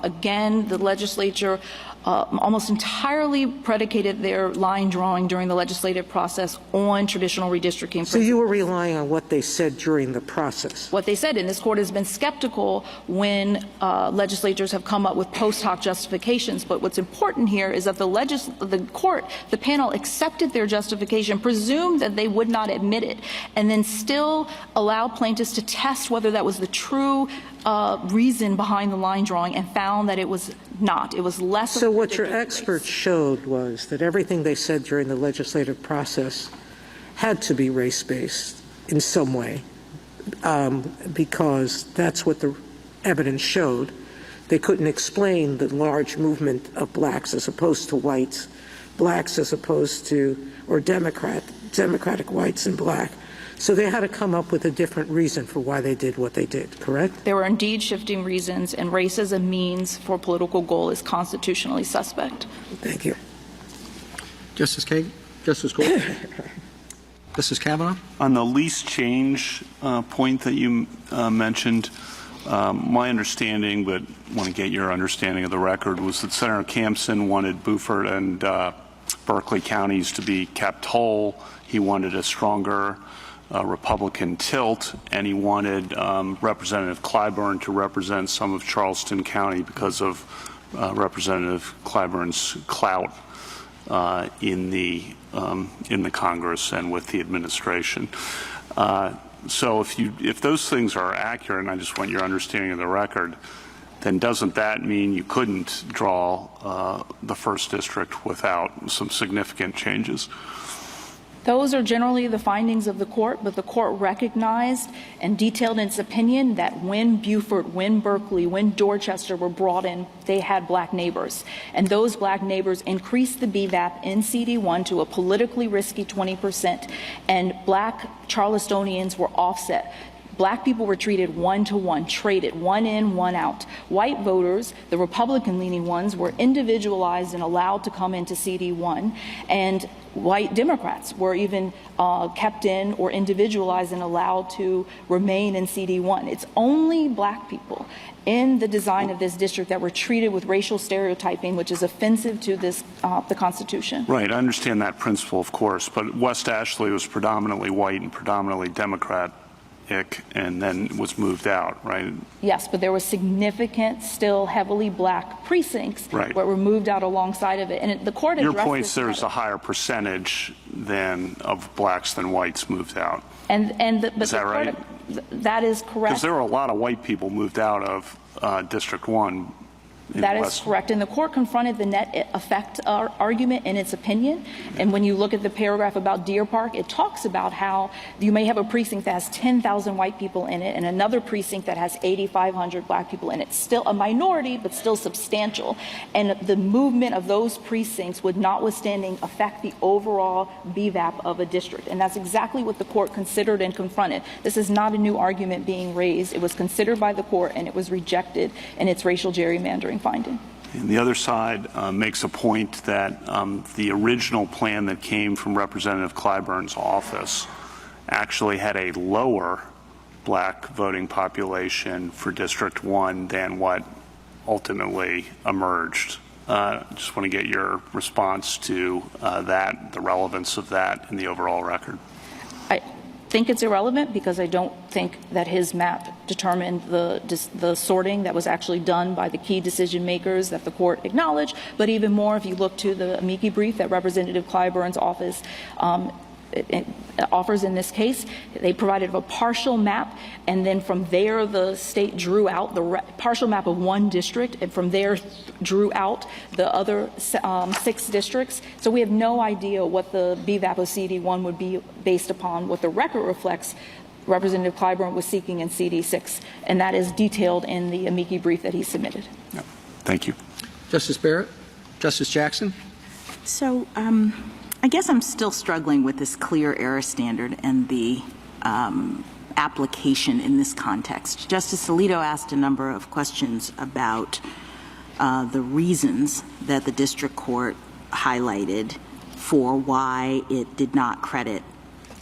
Again, the legislature almost entirely predicated their line drawing during the legislative process on traditional redistricting principles. So you were relying on what they said during the process? What they said, and this court has been skeptical when legislatures have come up with post hoc justifications. But what's important here is that the panel accepted their justification, presumed that they would not admit it, and then still allow plaintiffs to test whether that was the true reason behind the line drawing, and found that it was not. It was less. So what your experts showed was that everything they said during the legislative process had to be race-based in some way, because that's what the evidence showed. They couldn't explain the large movement of blacks as opposed to whites, blacks as opposed to, or democratic whites and black. So they had to come up with a different reason for why they did what they did, correct? There were indeed shifting reasons, and race as a means for a political goal is constitutionally suspect. Thank you. Justice Kagan? Justice Gold? Justice Kavanaugh? On the least change point that you mentioned, my understanding, but I want to get your understanding of the record, was that Senator Campson wanted Beaufort and Berkeley counties to be kept whole. He wanted a stronger Republican tilt, and he wanted Representative Clyburn to represent some of Charleston County because of Representative Clyburn's clout in the Congress and with the administration. So if those things are accurate, and I just want your understanding of the record, then doesn't that mean you couldn't draw the first district without some significant changes? Those are generally the findings of the court, but the court recognized and detailed in its opinion that when Beaufort, when Berkeley, when Dorchester were brought in, they had black neighbors. And those black neighbors increased the BVAP in CD1 to a politically risky 20%, and black Charlestonians were offset. Black people were treated one-to-one, traded, one in, one out. White voters, the Republican-leaning ones, were individualized and allowed to come into CD1, and white Democrats were even kept in or individualized and allowed to remain in CD1. It's only black people in the design of this district that were treated with racial stereotyping, which is offensive to this, the Constitution. Right, I understand that principle, of course, but West Ashley was predominantly white and predominantly Democrat, and then was moved out, right? Yes, but there were significant, still heavily black precincts that were moved out alongside of it. And the court addressed your point is this there's a higher percentage of blacks than whites moved out. Is that right? That is correct. Because there were a lot of white people moved out of District 1 That is correct. And the court confronted the net effect argument in its opinion. And when you look at the paragraph about Deer Park, it talks about how you may have a precinct that has 10,000 white people in it and another precinct that has 8,500 black people in it. Still a minority, but still substantial. And the movement of those precincts would notwithstanding affect the overall BVAP of a district. And that's exactly what the court considered and confronted. This is not a new argument being raised. It was considered by the court and it was rejected in its racial gerrymandering finding. And the other side makes a point that the original plan that came from Representative Clyburn's office actually had a lower black voting population for District 1 than what ultimately emerged. Just want to get your response to that, the relevance of that in the overall record. I think it's irrelevant because I don't think that his map determined the sorting that was actually done by the key decision makers that the court acknowledged. But even more, if you look to the amici brief that Representative Clyburn's office it offers in this case, they provided a partial map, and then from there the state drew out the partial map of one district, and from there drew out the other 6 districts. So we have no idea what the BVAP of CD1 would be based upon. What the record reflects Representative Clyburn was seeking in CD6, and that is detailed in the amici brief that he submitted. Yeah. Thank you. Justice Barrett? Justice Jackson? So I guess I'm still struggling with this clear error standard and the application in this context. Justice Alito asked a number of questions about the reasons that the district court highlighted for why it did not credit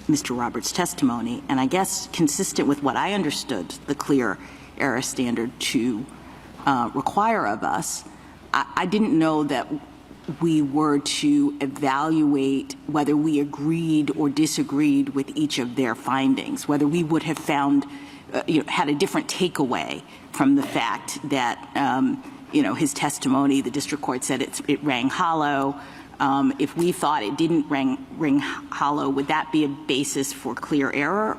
Mr. Roberts' testimony. And I guess consistent with what I understood the clear error standard to require of us, I didn't know that we were to evaluate whether we agreed or disagreed with each of their findings, whether we would have found, had a different takeaway from the fact that, his testimony, the district court said it rang hollow. If we thought it didn't ring hollow, would that be a basis for clear error?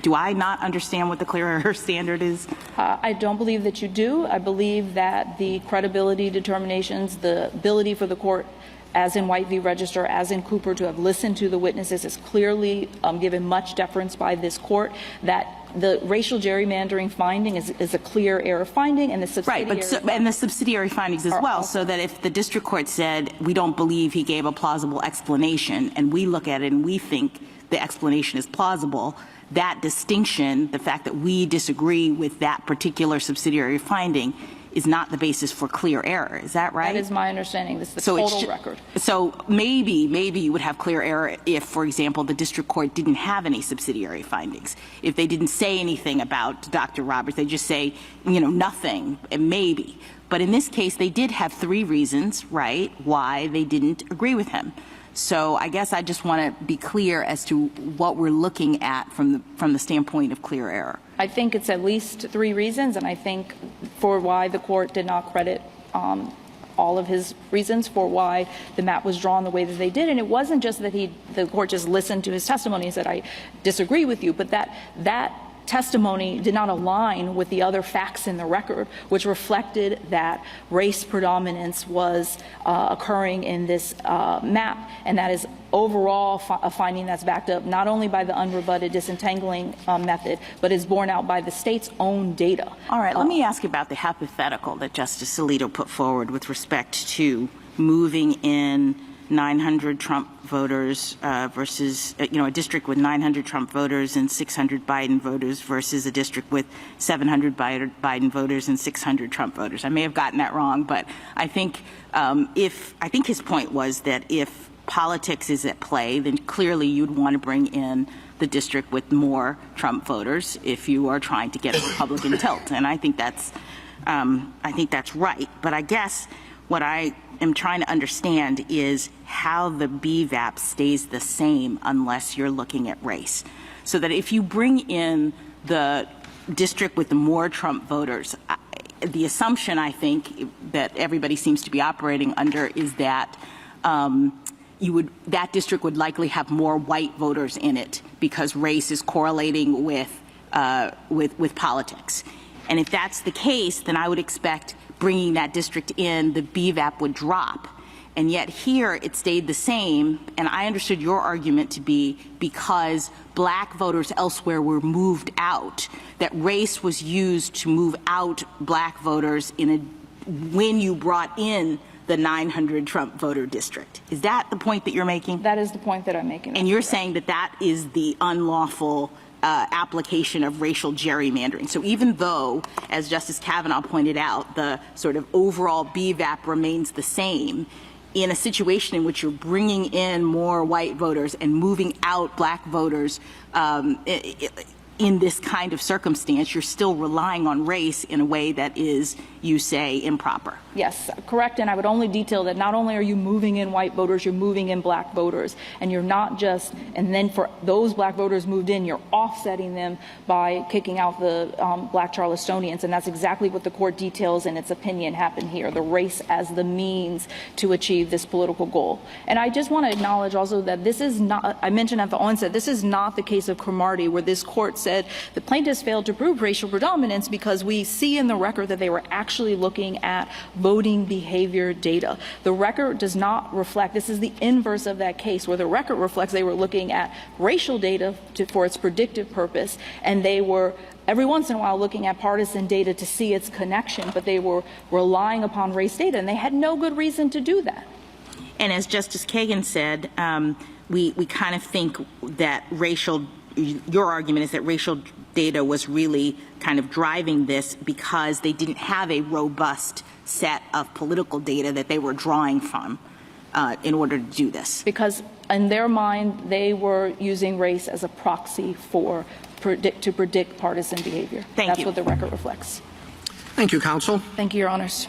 Do I not understand what the clear error standard is? I don't believe that you do. I believe that the credibility determinations, the ability for the court, as in White v. Register, as in Cooper, to have listened to the witnesses is clearly given much deference by this court, that the racial gerrymandering finding is a clear error finding, and the subsidiary and the subsidiary findings as well, so that if the district court said we don't believe he gave a plausible explanation, and we look at it and we think the explanation is plausible, that distinction, the fact that we disagree with that particular subsidiary finding, is not the basis for clear error. Is that right? That is my understanding. This is the total record. So maybe you would have clear error if, for example, the district court didn't have any subsidiary findings. If they didn't say anything about Dr. Roberts, they just say, nothing, and maybe. But in this case, they did have 3 reasons, right, why they didn't agree with him. So I guess I just want to be clear as to what we're looking at from the standpoint of clear error. I think it's at least 3 reasons, and I think for why the court did not credit all of his reasons for why the map was drawn the way that they did. And it wasn't just that the court just listened to his testimony and said, I disagree with you, but that testimony did not align with the other facts in the record, which reflected that race predominance was occurring in this map, and that is overall a finding that's backed up not only by the unrebutted disentangling method, but is borne out by the state's own data. All right, let me ask you about the hypothetical that Justice Alito put forward with respect to moving in 900 Trump voters versus, a district with 900 Trump voters and 600 Biden voters versus a district with 700 Biden voters and 600 Trump voters. I may have gotten that wrong, but I think his point was that if politics is at play, then clearly you'd want to bring in the district with more Trump voters if you are trying to get a Republican tilt. And I think that's right. But I guess what I am trying to understand is how the BVAP stays the same unless you're looking at race. So that if you bring in the district with the more Trump voters, the assumption I think that everybody seems to be operating under is that that district would likely have more white voters in it because race is correlating with politics. And if that's the case, then I would expect bringing that district in, the BVAP would drop. And yet here it stayed the same, and I understood your argument to be because black voters elsewhere were moved out, that race was used to move out black voters when you brought in the 900 Trump voter district. Is that the point that you're making? That is the point that I'm making. And you're saying that that is the unlawful application of racial gerrymandering. So even though, as Justice Kavanaugh pointed out, the sort of overall BVAP remains the same, in a situation in which you're bringing in more white voters and moving out black voters in this kind of circumstance, you're still relying on race in a way that is, you say, improper. Yes, correct. And I would only detail that not only are you moving in white voters, you're moving in black voters. And you're not just, and then for those black voters moved in, you're offsetting them by kicking out the black Charlestonians. And that's exactly what the court details in its opinion happened here, the race as the means to achieve this political goal. And I just want to acknowledge also that this is not, I mentioned at the onset, this is not the case of Cromartie, where this court said the plaintiffs failed to prove racial predominance because we see in the record that they were actually looking at voting behavior data. The record does not reflect, this is the inverse of that case, where the record reflects they were looking at racial data for its predictive purpose, and they were every once in a while looking at partisan data to see its connection, but they were relying upon race data, and they had no good reason to do that. And as Justice Kagan said, we kind of think that your argument is that racial data was really kind of driving this because they didn't have a robust set of political data that they were drawing from in order to do this. Because in their mind, they were using race as a proxy to predict partisan behavior. That's what the record reflects. Thank you, counsel. Thank you, Your Honors.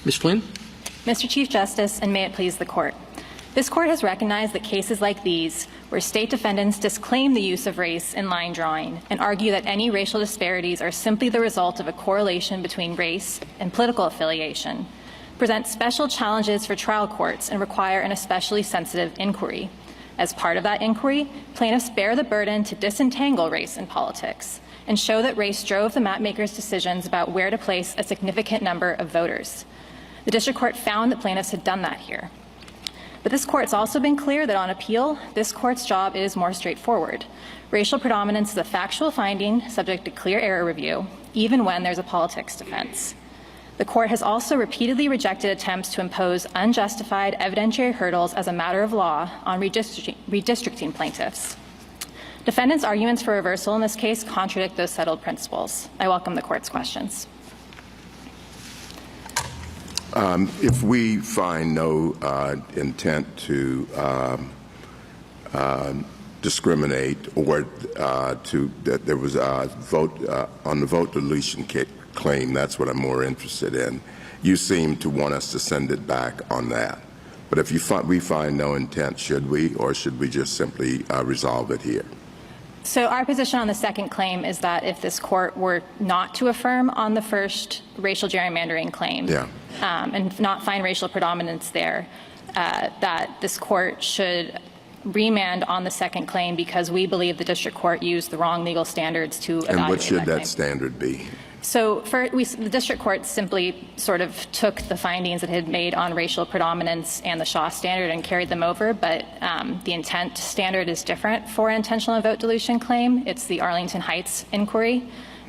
Ms. Flynn? Mr. Chief Justice, and may it please the Court. This Court has recognized that cases like these, where state defendants disclaim the use of race in line drawing and argue that any racial disparities are simply the result of a correlation between race and political affiliation, present special challenges for trial courts and require an especially sensitive inquiry. As part of that inquiry, plaintiffs bear the burden to disentangle race in politics and show that race drove the mapmakers' decisions about where to place a significant number of voters. The district court found that plaintiffs had done that here. But this court's also been clear that on appeal, this court's job is more straightforward. Racial predominance is a factual finding subject to clear error review, even when there's a politics defense. The court has also repeatedly rejected attempts to impose unjustified evidentiary hurdles as a matter of law on redistricting plaintiffs. Defendants' arguments for reversal in this case contradict those settled principles. I welcome the court's questions. If we find no intent to discriminate or that there was a vote on the vote dilution claim, that's what I'm more interested in. You seem to want us to send it back on that. But if we find no intent, should we, or should we just simply resolve it here? So our position on the second claim is that if this court were not to affirm on the first racial gerrymandering claim and not find racial predominance there, that this court should remand on the second claim because we believe the district court used the wrong legal standards to evaluate that claim. And what should that standard be? So the district court simply sort of took the findings it had made on racial predominance and the Shaw standard and carried them over, but the intent standard is different for an intentional vote dilution claim. It's the Arlington Heights inquiry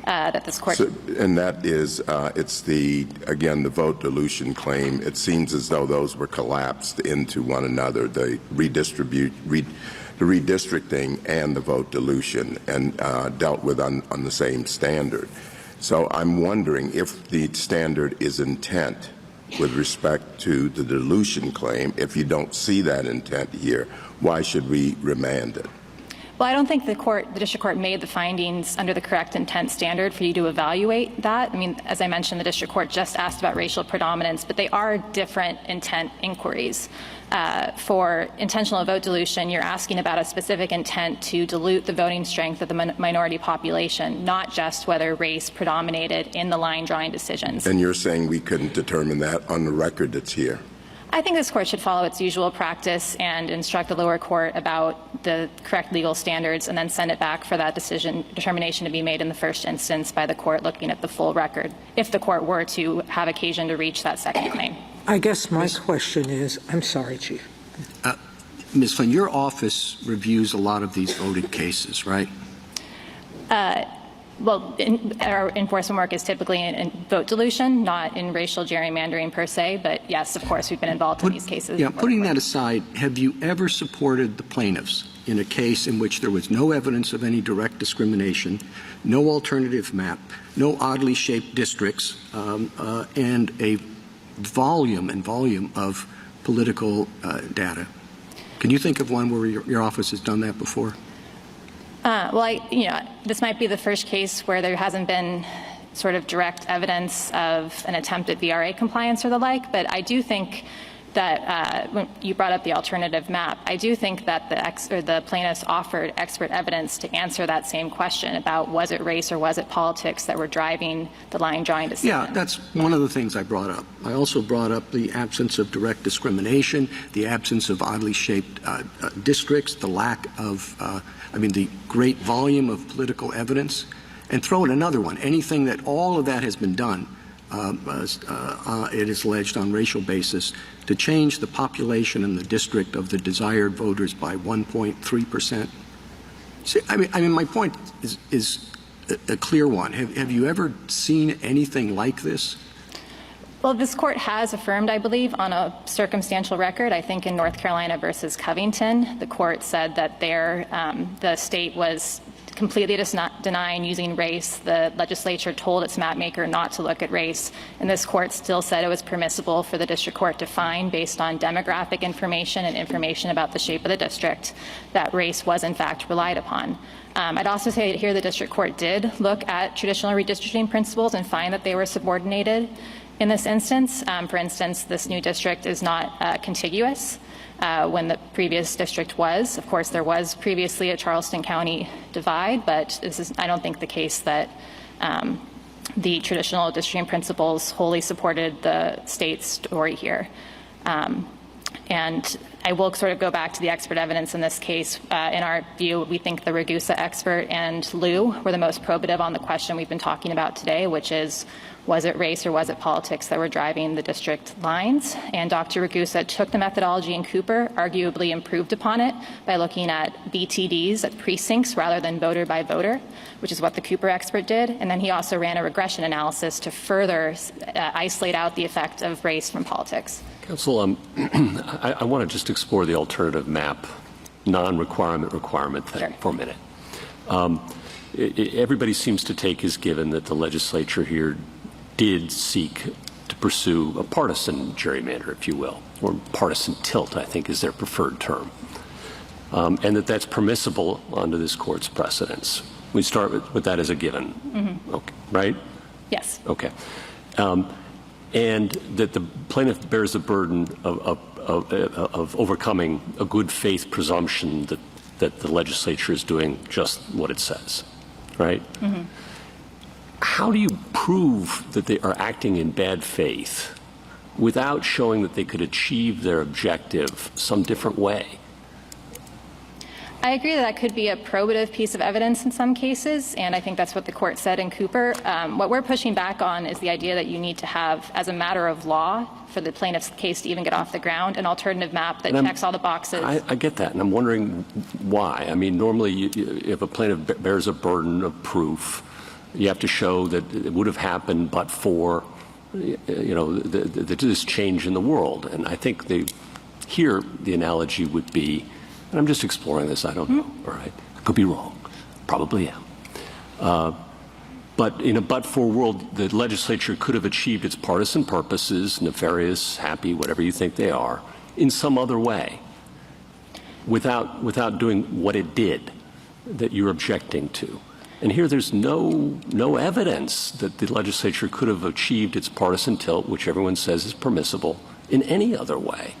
that this court... And that is, it's again, the vote dilution claim. It seems as though those were collapsed into one another, the redistricting and the vote dilution, and dealt with on the same standard. So I'm wondering if the standard is intent with respect to the dilution claim. If you don't see that intent here, why should we remand it? Well, I don't think the district court made the findings under the correct intent standard for you to evaluate that. I mean, as I mentioned, the district court just asked about racial predominance, but they are different intent inquiries. For intentional vote dilution, you're asking about a specific intent to dilute the voting strength of the minority population, not just whether race predominated in the line drawing decisions. And you're saying we couldn't determine that on the record that's here? I think this court should follow its usual practice and instruct the lower court about the correct legal standards and then send it back for that determination to be made in the first instance by the court looking at the full record, if the court were to have occasion to reach that second claim. I guess my question is, I'm sorry, Chief. Ms. Flynn, your office reviews a lot of these voting cases, right? Well, our enforcement work is typically in vote dilution, not in racial gerrymandering per se, but yes, of course, we've been involved in these cases. Yeah, putting that aside, have you ever supported the plaintiffs in a case in which there was no evidence of any direct discrimination, no alternative map, no oddly shaped districts, and a volume of political data? Can you think of one where your office has done that before? Well, this might be the first case where there hasn't been sort of direct evidence of an attempt at VRA compliance or the like, but I do think that when you brought up the alternative map, I do think that the plaintiffs offered expert evidence to answer that same question about was it race or was it politics that were driving the line drawing decision. Yeah, that's one of the things I brought up. I also brought up the absence of direct discrimination, the absence of oddly shaped districts, the lack of, the great volume of political evidence. And throw in another one, anything that all of that has been done, it is alleged on racial basis, to change the population in the district of the desired voters by 1.3%. My point is a clear one. Have you ever seen anything like this? Well, this court has affirmed, I believe, on a circumstantial record. I think in North Carolina versus Covington, the court said that the state was completely denying using race. The legislature told its mapmaker not to look at race, and this court still said it was permissible for the district court to find, based on demographic information and information about the shape of the district, that race was in fact relied upon. I'd also say that here the district court did look at traditional redistricting principles and find that they were subordinated in this instance. For instance, this new district is not contiguous when the previous district was. Of course, there was previously a Charleston County divide, but this is, I don't think, the case that the traditional districting principles wholly supported the state's story here. And I will sort of go back to the expert evidence in this case. In our view, we think the Ragusa expert and Liu were the most probative on the question we've been talking about today, which is, was it race or was it politics that were driving the district lines? And Dr. Ragusa took the methodology in Cooper, arguably improved upon it by looking at BTDs, at precincts, rather than voter by voter, which is what the Cooper expert did. And then he also ran a regression analysis to further isolate out the effect of race from politics. Counsel, I want to just explore the alternative map, non-requirement requirement thing for a minute. Everybody seems to take as given that the legislature here did seek to pursue a partisan gerrymander, if you will, or partisan tilt, I think is their preferred term, and that that's permissible under this court's precedents. We start with that as a given, okay, right? Yes. Okay. And that the plaintiff bears the burden of overcoming a good faith presumption that the legislature is doing just what it says, right? How do you prove that they are acting in bad faith without showing that they could achieve their objective some different way? I agree that could be a probative piece of evidence in some cases, and I think that's what the court said in Cooper. What we're pushing back on is the idea that you need to have, as a matter of law, for the plaintiff's case to even get off the ground, an alternative map that checks all the boxes. I get that, and I'm wondering why. I mean, normally if a plaintiff bears a burden of proof, you have to show that it would have happened but for, this change in the world. And I think here the analogy would be, and I'm just exploring this, I don't know, all right? I could be wrong, probably am. But in a but-for world, the legislature could have achieved its partisan purposes, nefarious, happy, whatever you think they are, in some other way, without doing what it did. that you're objecting to. And here there's no evidence that the legislature could have achieved its partisan tilt, which everyone says is permissible, in any other way.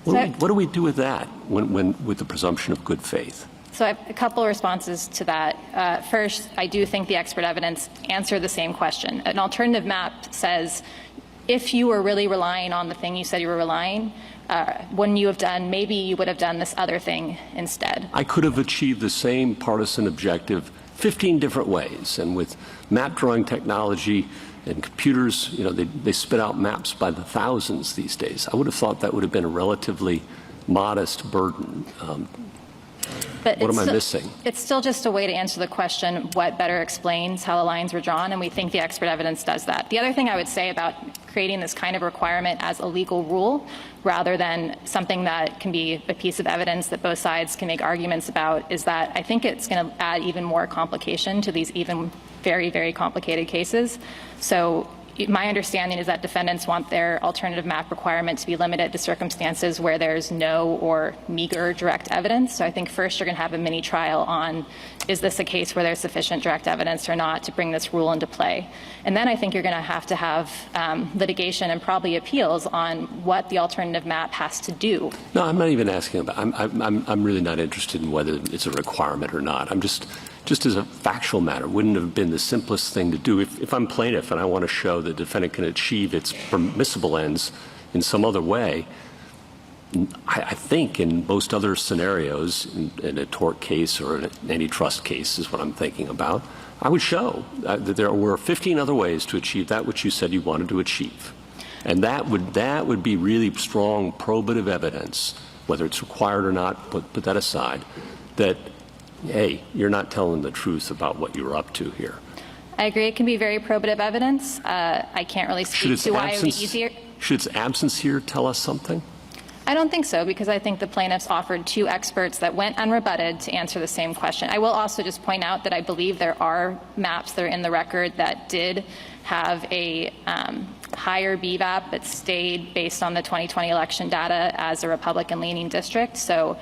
What do we do with that when with the presumption of good faith? So I have a couple of responses to that. First, I do think the expert evidence answered the same question. An alternative map says, if you were really relying on the thing you said you were relying, wouldn't you have done, maybe you would have done this other thing instead. I could have achieved the same partisan objective 15 different ways. And with map drawing technology and computers, they spit out maps by the thousands these days. I would have thought that would have been a relatively modest burden. But what am I missing? It's still just a way to answer the question, what better explains how the lines were drawn, and we think the expert evidence does that. The other thing I would say about creating this kind of requirement as a legal rule rather than something that can be a piece of evidence that both sides can make arguments about is that I think it's going to add even more complication to these even very, very complicated cases. So my understanding is that defendants want their alternative map requirement to be limited to circumstances where there's no or meager direct evidence. So I think first you're going to have a mini trial on, is this a case where there's sufficient direct evidence or not to bring this rule into play? And then I think you're going to have litigation and probably appeals on what the alternative map has to do. No, I'm not even asking about, I'm really not interested in whether it's a requirement or not. I'm just as a factual matter, wouldn't it have been the simplest thing to do if I'm plaintiff and I want to show the defendant can achieve its permissible ends in some other way? I think in most other scenarios, in a tort case or an antitrust case is what I'm thinking about, I would show that there were 15 other ways to achieve that which you said you wanted to achieve. And that would be really strong probative evidence, whether it's required or not, put that aside, that hey, you're not telling the truth about what you're up to here. I agree. It can be very probative evidence. I can't really speak to why it would be easier. Should its absence here tell us something? I don't think so, because I think the plaintiffs offered two experts that went unrebutted to answer the same question. I will also just point out that I believe there are maps that are in the record that did have a higher BVAP that stayed based on the 2020 election data as a Republican-leaning district. So,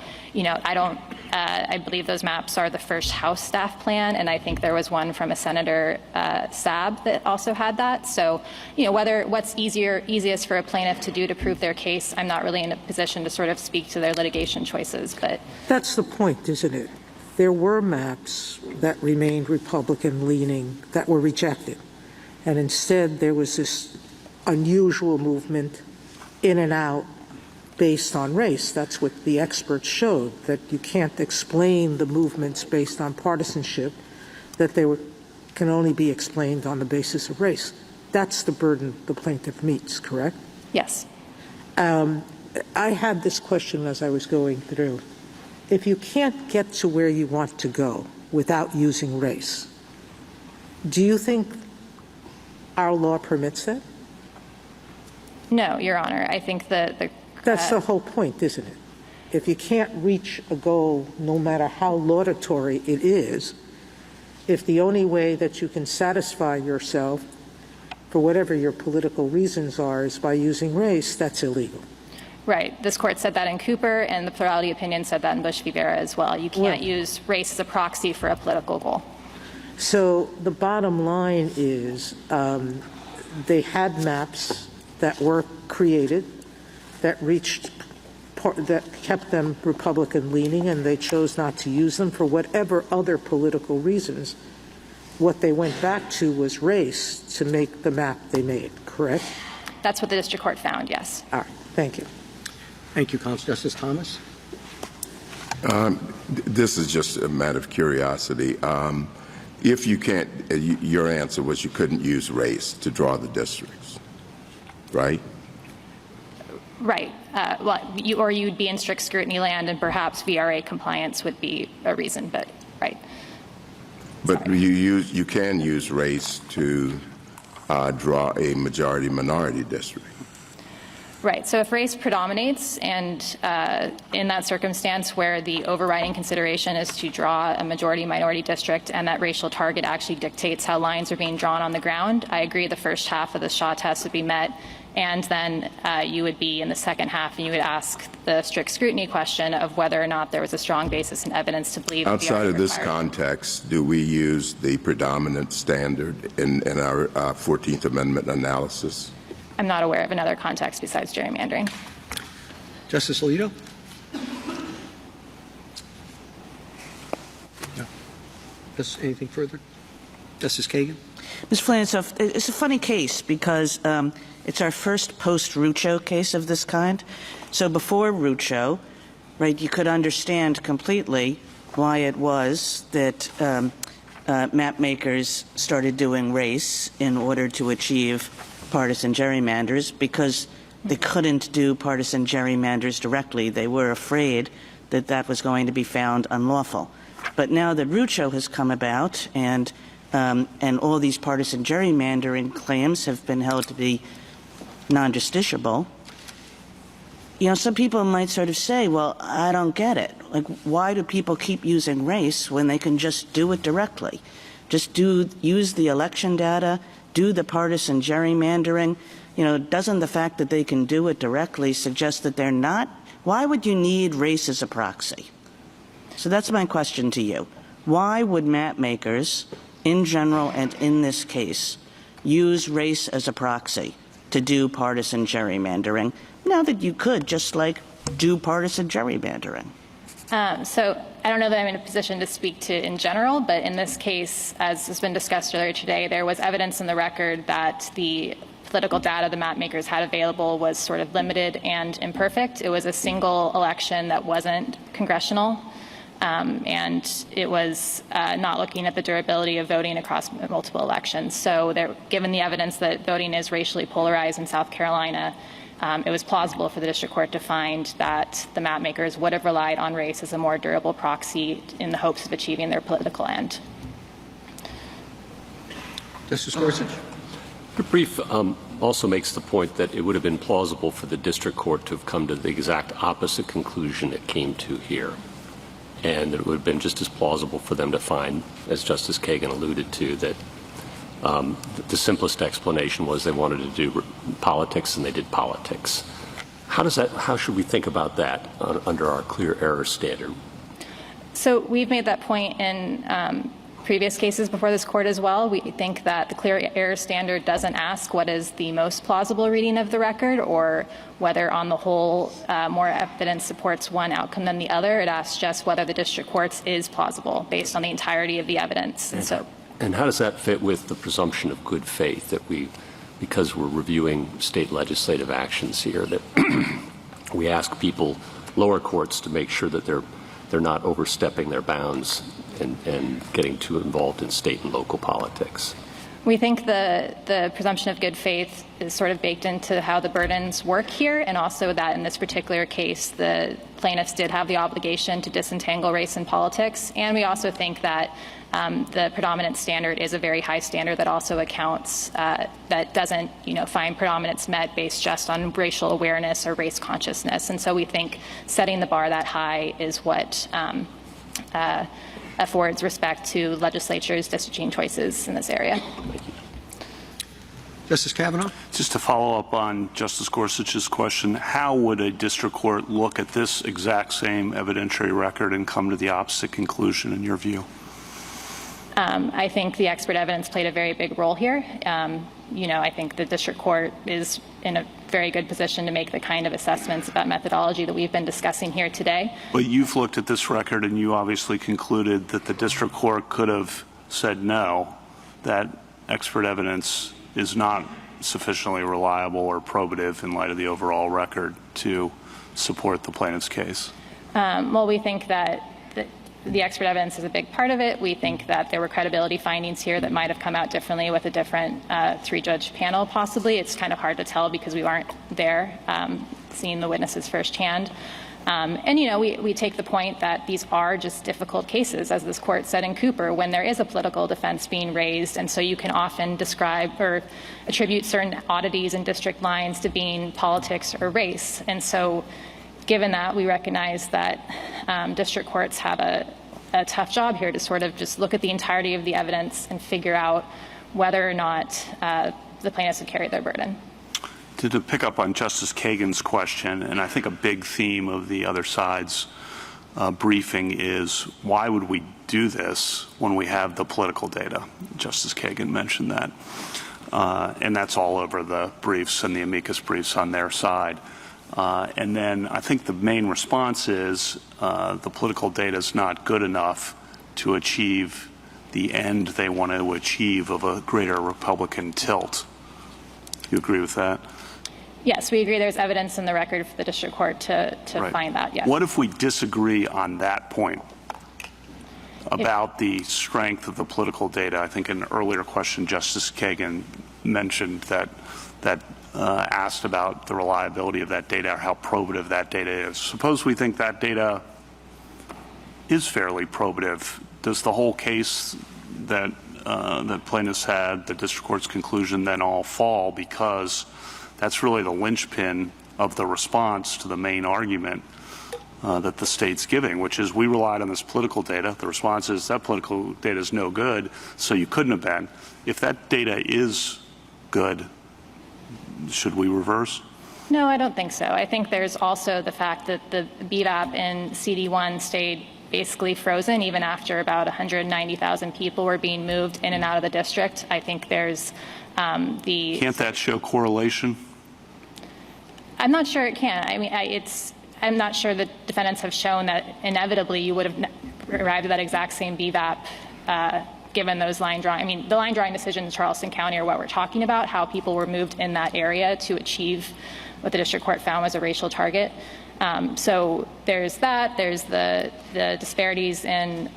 I believe those maps are the first House staff plan, and I think there was one from a Senator Saab that also had that. So, what's easiest for a plaintiff to do to prove their case, I'm not really in a position to sort of speak to their litigation choices. But that's the point, isn't it? There were maps that remained Republican-leaning that were rejected, and instead there was this unusual movement in and out based on race. That's what the experts showed, that you can't explain the movements based on partisanship, that can only be explained on the basis of race. That's the burden the plaintiff meets, correct? Yes. I had this question as I was going through. If you can't get to where you want to go without using race, do you think our law permits that? No, Your Honor. I think that that's the whole point, isn't it? If you can't reach a goal, no matter how laudatory it is, if the only way that you can satisfy yourself for whatever your political reasons are is by using race, that's illegal. Right. This court said that in Cooper, and the plurality opinion said that in Bush v. Vera as well. You can't use race as a proxy for a political goal. So the bottom line is they had maps that were created that kept them Republican-leaning, and they chose not to use them for whatever other political reasons. What they went back to was race to make the map they made, correct? That's what the district court found, yes. All right. Thank you. Thank you, Justice Thomas. This is just a matter of curiosity. If you can't, your answer was you couldn't use race to draw the districts, right? Right. Or you'd be in strict scrutiny land, and perhaps VRA compliance would be a reason, but right. But you can use race to draw a majority-minority district. Right. So if race predominates, and in that circumstance where the overriding consideration is to draw a majority-minority district and that racial target actually dictates how lines are being drawn on the ground, I agree the first half of the Shaw test would be met. And then you would be in the second half, and you would ask the strict scrutiny question of whether or not there was a strong basis in evidence to believe. Outside of this context, do we use the predominant standard in our 14th Amendment analysis? I'm not aware of another context besides gerrymandering. Justice Alito? No. Anything further? Justice Kagan? Ms. Flynn, it's a funny case because it's our first post-Rucho case of this kind. So before Rucho, right, you could understand completely why it was that map makers started doing race in order to achieve partisan gerrymanders, because they couldn't do partisan gerrymanders directly. They were afraid that that was going to be found unlawful. But now that Rucho has come about and all these partisan gerrymandering claims have been held to be non-justiciable, you know, some people might sort of say, well, I don't get it. Like, why do people keep using race when they can just do it directly? Just use the election data, do the partisan gerrymandering. You know, doesn't the fact that they can do it directly suggest that they're not? Why would you need race as a proxy? So that's my question to you. Why would map makers, in general and in this case, use race as a proxy to do partisan gerrymandering, now that you could just, like, do partisan gerrymandering? So I don't know that I'm in a position to speak to in general, but in this case, as has been discussed earlier today, there was evidence in the record that the political data the map makers had available was sort of limited and imperfect. It was a single election that wasn't congressional, and it was not looking at the durability of voting across multiple elections. So given the evidence that voting is racially polarized in South Carolina, it was plausible for the district court to find that the map makers would have relied on race as a more durable proxy in the hopes of achieving their political end. Justice Gorsuch? The brief also makes the point that it would have been plausible for the district court to have come to the exact opposite conclusion it came to here. And it would have been just as plausible for them to find, as Justice Kagan alluded to, that the simplest explanation was they wanted to do politics and they did politics. How should we think about that under our clear error standard? So we've made that point in previous cases before this court as well. We think that the clear error standard doesn't ask what is the most plausible reading of the record or whether on the whole more evidence supports one outcome than the other. It asks just whether the district court's is plausible based on the entirety of the evidence. And how does that fit with the presumption of good faith that because we're reviewing state legislative actions here, that we ask people, lower courts, to make sure that they're not overstepping their bounds and getting too involved in state and local politics? We think the presumption of good faith is sort of baked into how the burdens work here, and also that in this particular case, the plaintiffs did have the obligation to disentangle race and politics. And we also think that the predominant standard is a very high standard that also accounts, that doesn't, find predominance met based just on racial awareness or race consciousness. And so we think setting the bar that high is what affords respect to legislatures' districting choices in this area. Justice Kavanaugh? Just to follow up on Justice Gorsuch's question, how would a district court look at this exact same evidentiary record and come to the opposite conclusion in your view? I think the expert evidence played a very big role here. I think the district court is in a very good position to make the kind of assessments about methodology that we've been discussing here today. But you've looked at this record and you obviously concluded that the district court could have said no, that expert evidence is not sufficiently reliable or probative in light of the overall record to support the plaintiff's case. Well, we think that the expert evidence is a big part of it. We think that there were credibility findings here that might have come out differently with a different three-judge panel, possibly. It's kind of hard to tell because we aren't there seeing the witnesses firsthand. And, you know, we take the point that these are just difficult cases, as this court said in Cooper, when there is a political defense being raised. And so you can often describe or attribute certain oddities in district lines to being politics or race. And so given that, we recognize that district courts have a tough job here to sort of just look at the entirety of the evidence and figure out whether or not the plaintiffs have carried their burden. To pick up on Justice Kagan's question, and I think a big theme of the other side's briefing is, why would we do this when we have the political data? Justice Kagan mentioned that. And that's all over the briefs and the amicus briefs on their side. And then I think the main response is the political data is not good enough to achieve the end they want to achieve of a greater Republican tilt. Do you agree with that? Yes, we agree there's evidence in the record for the district court to right. find that, yes. What if we disagree on that point about the strength of the political data? I think in an earlier question, Justice Kagan mentioned that asked about the reliability of that data or how probative that data is. Suppose we think that data is fairly probative. Does the whole case that plaintiffs had, the district court's conclusion, then all fall, because that's really the linchpin of the response to the main argument that the state's giving, which is we relied on this political data. The response is that political data is no good, so you couldn't have been. If that data is good, should we reverse? No, I don't think so. I think there's also the fact that the BVAP in CD1 stayed basically frozen even after about 190,000 people were being moved in and out of the district. I think there's Can't that show correlation? I'm not sure it can. I mean, I'm not sure the defendants have shown that inevitably you would have arrived at that exact same BVAP given those line drawing. I mean, the line drawing decisions in Charleston County are what we're talking about, how people were moved in that area to achieve what the district court found was a racial target. So there's that. There's the disparities in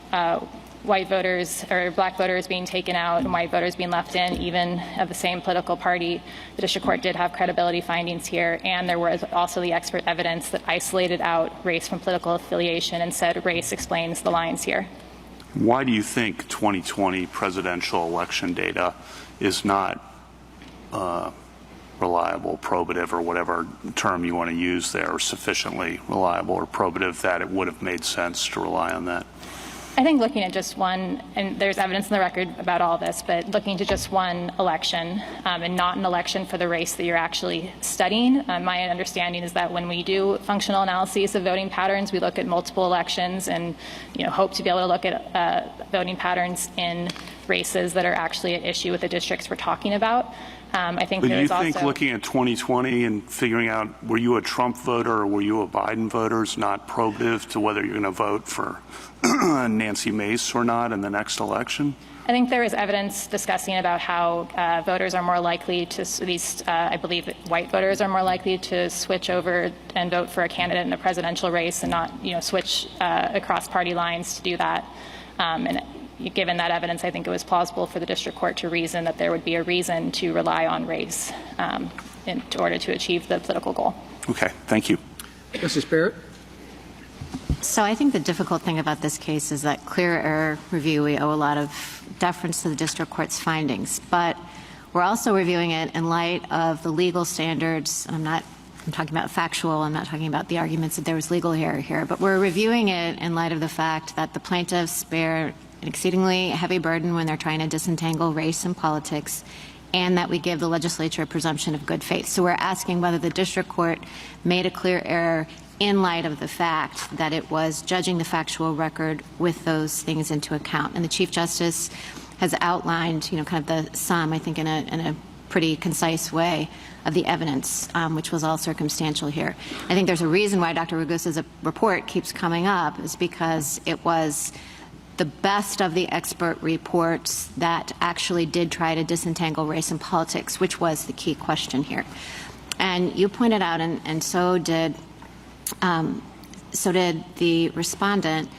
white voters or black voters being taken out and white voters being left in, even of the same political party. The district court did have credibility findings here, and there was also the expert evidence that isolated out race from political affiliation and said race explains the lines here. Why do you think 2020 presidential election data is not reliable, probative, or whatever term you want to use there, or sufficiently reliable or probative that it would have made sense to rely on that? I think looking at just one, and there's evidence in the record about all this, but looking to just one election and not an election for the race that you're actually studying, my understanding is that when we do functional analyses of voting patterns, we look at multiple elections and hope to be able to look at voting patterns in races that are actually at issue with the districts we're talking about. I think but do you think looking at 2020 and figuring out were you a Trump voter or were you a Biden voter is not probative to whether you're going to vote for Nancy Mace or not in the next election? I think there is evidence discussing about how voters are more likely to, at least I believe that white voters are more likely to switch over and vote for a candidate in a presidential race and not switch across party lines to do that. And given that evidence, I think it was plausible for the district court to reason that there would be a reason to rely on race in order to achieve the political goal. Okay, thank you. Justice Barrett? So I think the difficult thing about this case is that clear error review, we owe a lot of deference to the district court's findings, but we're also reviewing it in light of the legal standards. I'm talking about factual, I'm not talking about the arguments that there was legal error here, but we're reviewing it in light of the fact that the plaintiffs bear an exceedingly heavy burden when they're trying to disentangle race and politics, and that we give the legislature a presumption of good faith. So we're asking whether the district court made a clear error in light of the fact that it was judging the factual record with those things into account. And the Chief Justice has outlined, kind of the sum, I think, in a pretty concise way of the evidence, which was all circumstantial here. I think there's a reason why Dr. Ragusa's report keeps coming up, is because it was the best of the expert reports that actually did try to disentangle race and politics, which was the key question here. And you pointed out, and so did the respondent,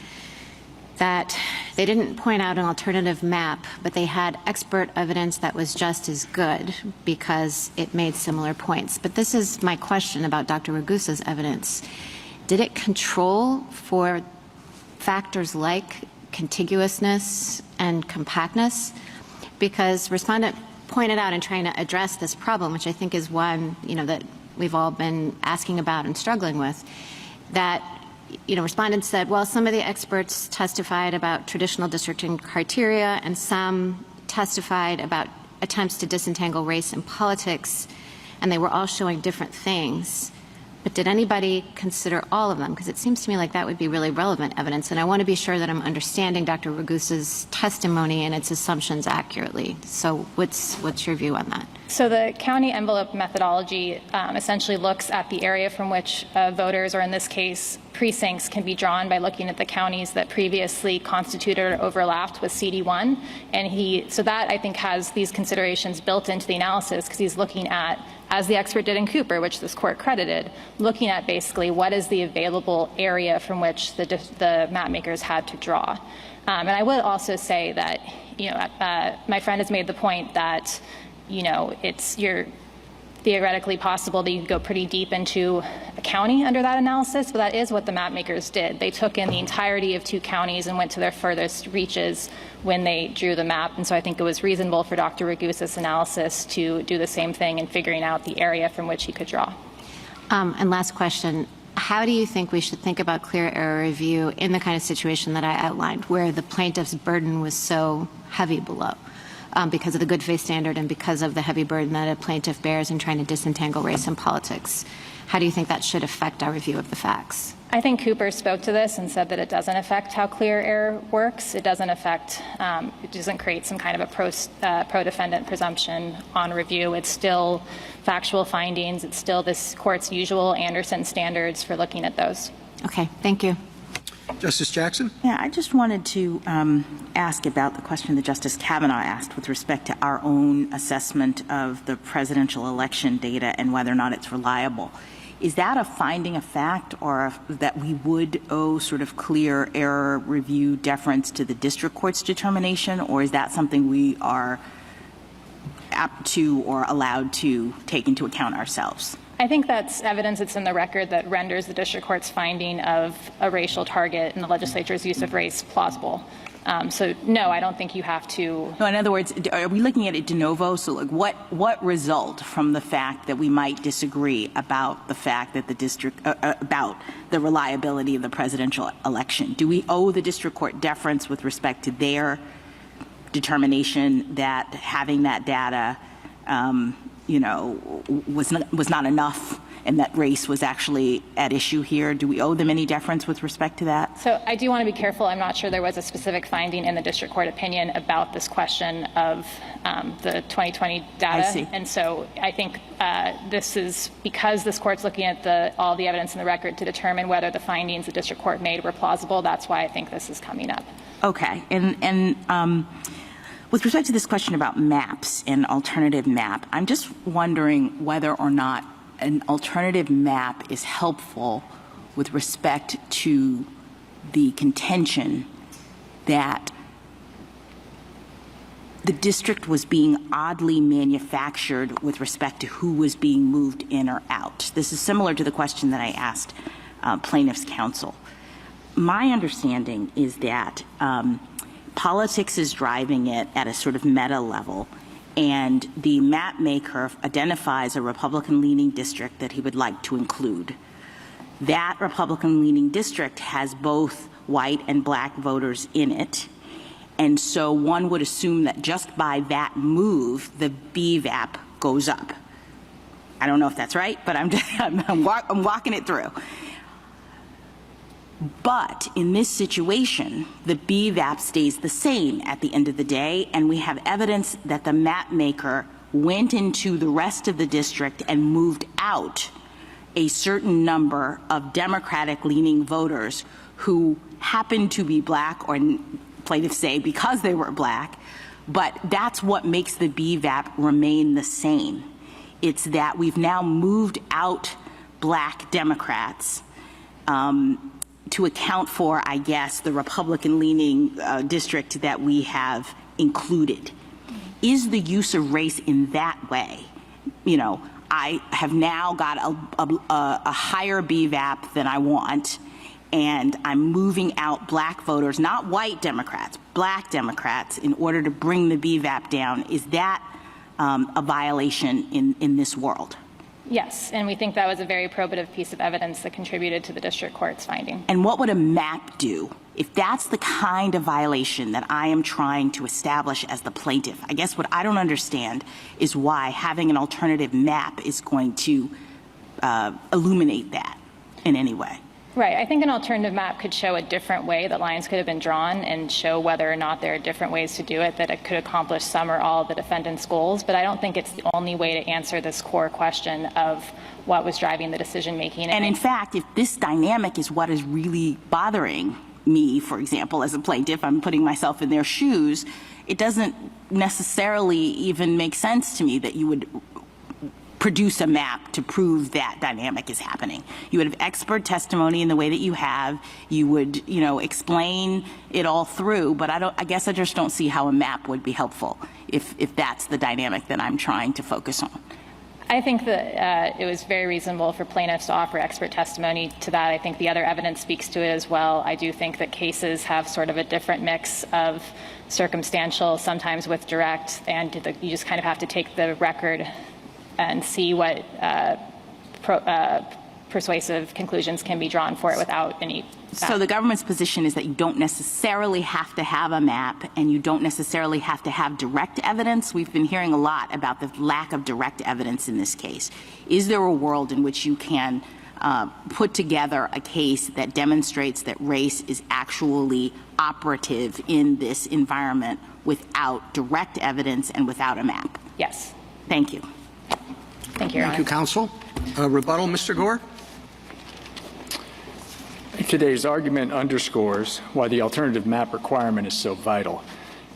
that they didn't point out an alternative map, but they had expert evidence that was just as good because it made similar points. But this is my question about Dr. Ragusa's evidence. did it control for factors like contiguousness and compactness? Because respondent pointed out in trying to address this problem, which I think is one, that we've all been asking about and struggling with, that, respondents said, well, some of the experts testified about traditional districting criteria and some testified about attempts to disentangle race and politics, and they were all showing different things. But did anybody consider all of them? Because it seems to me like that would be really relevant evidence, and I want to be sure that I'm understanding Dr. Ragusa's testimony and its assumptions accurately. So what's your view on that? So the county envelope methodology essentially looks at the area from which voters, or in this case, precincts, can be drawn by looking at the counties that previously constituted or overlapped with CD1. And so that, I think, has these considerations built into the analysis, because he's looking at, as the expert did in Cooper, which this court credited, looking at basically what is the available area from which the map makers had to draw. And I would also say that, my friend has made the point that, you're theoretically possible that you could go pretty deep into a county under that analysis, but that is what the map makers did. They took in the entirety of 2 counties and went to their furthest reaches when they drew the map. And so I think it was reasonable for Dr. Ragusa's analysis to do the same thing in figuring out the area from which he could draw. And last question, how do you think we should think about clear error review in the kind of situation that I outlined, where the plaintiff's burden was so heavy below? Because of the good faith standard and because of the heavy burden that a plaintiff bears in trying to disentangle race and politics. How do you think that should affect our review of the facts? I think Cooper spoke to this and said that it doesn't affect how clear error works. It doesn't affect, it doesn't create some kind of a pro-defendant presumption on review. It's still factual findings. It's still this court's usual Anderson standards for looking at those. Okay, thank you. Justice Jackson? Yeah, I just wanted to ask about the question that Justice Kavanaugh asked with respect to our own assessment of the presidential election data and whether or not it's reliable. Is that a finding of fact, or that we would owe sort of clear error review deference to the district court's determination, or is that something we are apt to or allowed to take into account ourselves? I think that's evidence that's in the record that renders the district court's finding of a racial target in the legislature's use of race plausible. So no, I don't think you have to. No, in other words, are we looking at it de novo? So like what result from the fact that we might disagree about the fact that the district, about the reliability of the presidential election? Do we owe the district court deference with respect to their determination that having that data was not enough and that race was actually at issue here? Do we owe them any deference with respect to that? So I do want to be careful. I'm not sure there was a specific finding in the district court opinion about this question of the 2020 data. I see. And so I think this is because this court's looking at all the evidence in the record to determine whether the findings the district court made were plausible. That's why I think this is coming up. Okay. And with respect to this question about maps and alternative map, I'm just wondering whether or not an alternative map is helpful with respect to the contention that the district was being oddly manufactured with respect to who was being moved in or out. This is similar to the question that I asked plaintiff's counsel. My understanding is that politics is driving it at a sort of meta level, and the map maker identifies a Republican-leaning district that he would like to include. That Republican-leaning district has both white and black voters in it, and so one would assume that just by that move, the BVAP goes up. I don't know if that's right, but I'm walking it through. But in this situation, the BVAP stays the same at the end of the day, and we have evidence that the map maker went into the rest of the district and moved out a certain number of Democratic-leaning voters who happened to be black, or plaintiffs say because they were black, but that's what makes the BVAP remain the same. It's that we've now moved out black Democrats to account for, I guess, the Republican-leaning district that we have included. Is the use of race in that way, I have now got a higher BVAP than I want, and I'm moving out black voters, not white Democrats, black Democrats, in order to bring the BVAP down. Is that a violation in this world? Yes, and we think that was a very probative piece of evidence that contributed to the district court's finding. And what would a map do? If that's the kind of violation that I am trying to establish as the plaintiff, I guess what I don't understand is why having an alternative map is going to illuminate that in any way. Right. I think an alternative map could show a different way that lines could have been drawn and show whether or not there are different ways to do it, that it could accomplish some or all of the defendant's goals. But I don't think it's the only way to answer this core question of what was driving the decision making. And in fact, if this dynamic is what is really bothering me, for example, as a plaintiff, I'm putting myself in their shoes, it doesn't necessarily even make sense to me that you would produce a map to prove that dynamic is happening. You would have expert testimony in the way that you have. You would, explain it all through. But I guess I just don't see how a map would be helpful if that's the dynamic that I'm trying to focus on. I think that it was very reasonable for plaintiffs to offer expert testimony to that. I think the other evidence speaks to it as well. I do think that cases have sort of a different mix of circumstantial, sometimes with direct, and you just kind of have to take the record and see what persuasive conclusions can be drawn for it without any map. So the government's position is that you don't necessarily have to have a map and you don't necessarily have to have direct evidence. We've been hearing a lot about the lack of direct evidence in this case. Is there a world in which you can put together a case that demonstrates that race is actually operative in this environment without direct evidence and without a map? Yes. Thank you. Thank you, Your Honor. Thank you, counsel. Rebuttal, Mr. Gore? Today's argument underscores why the alternative map requirement is so vital.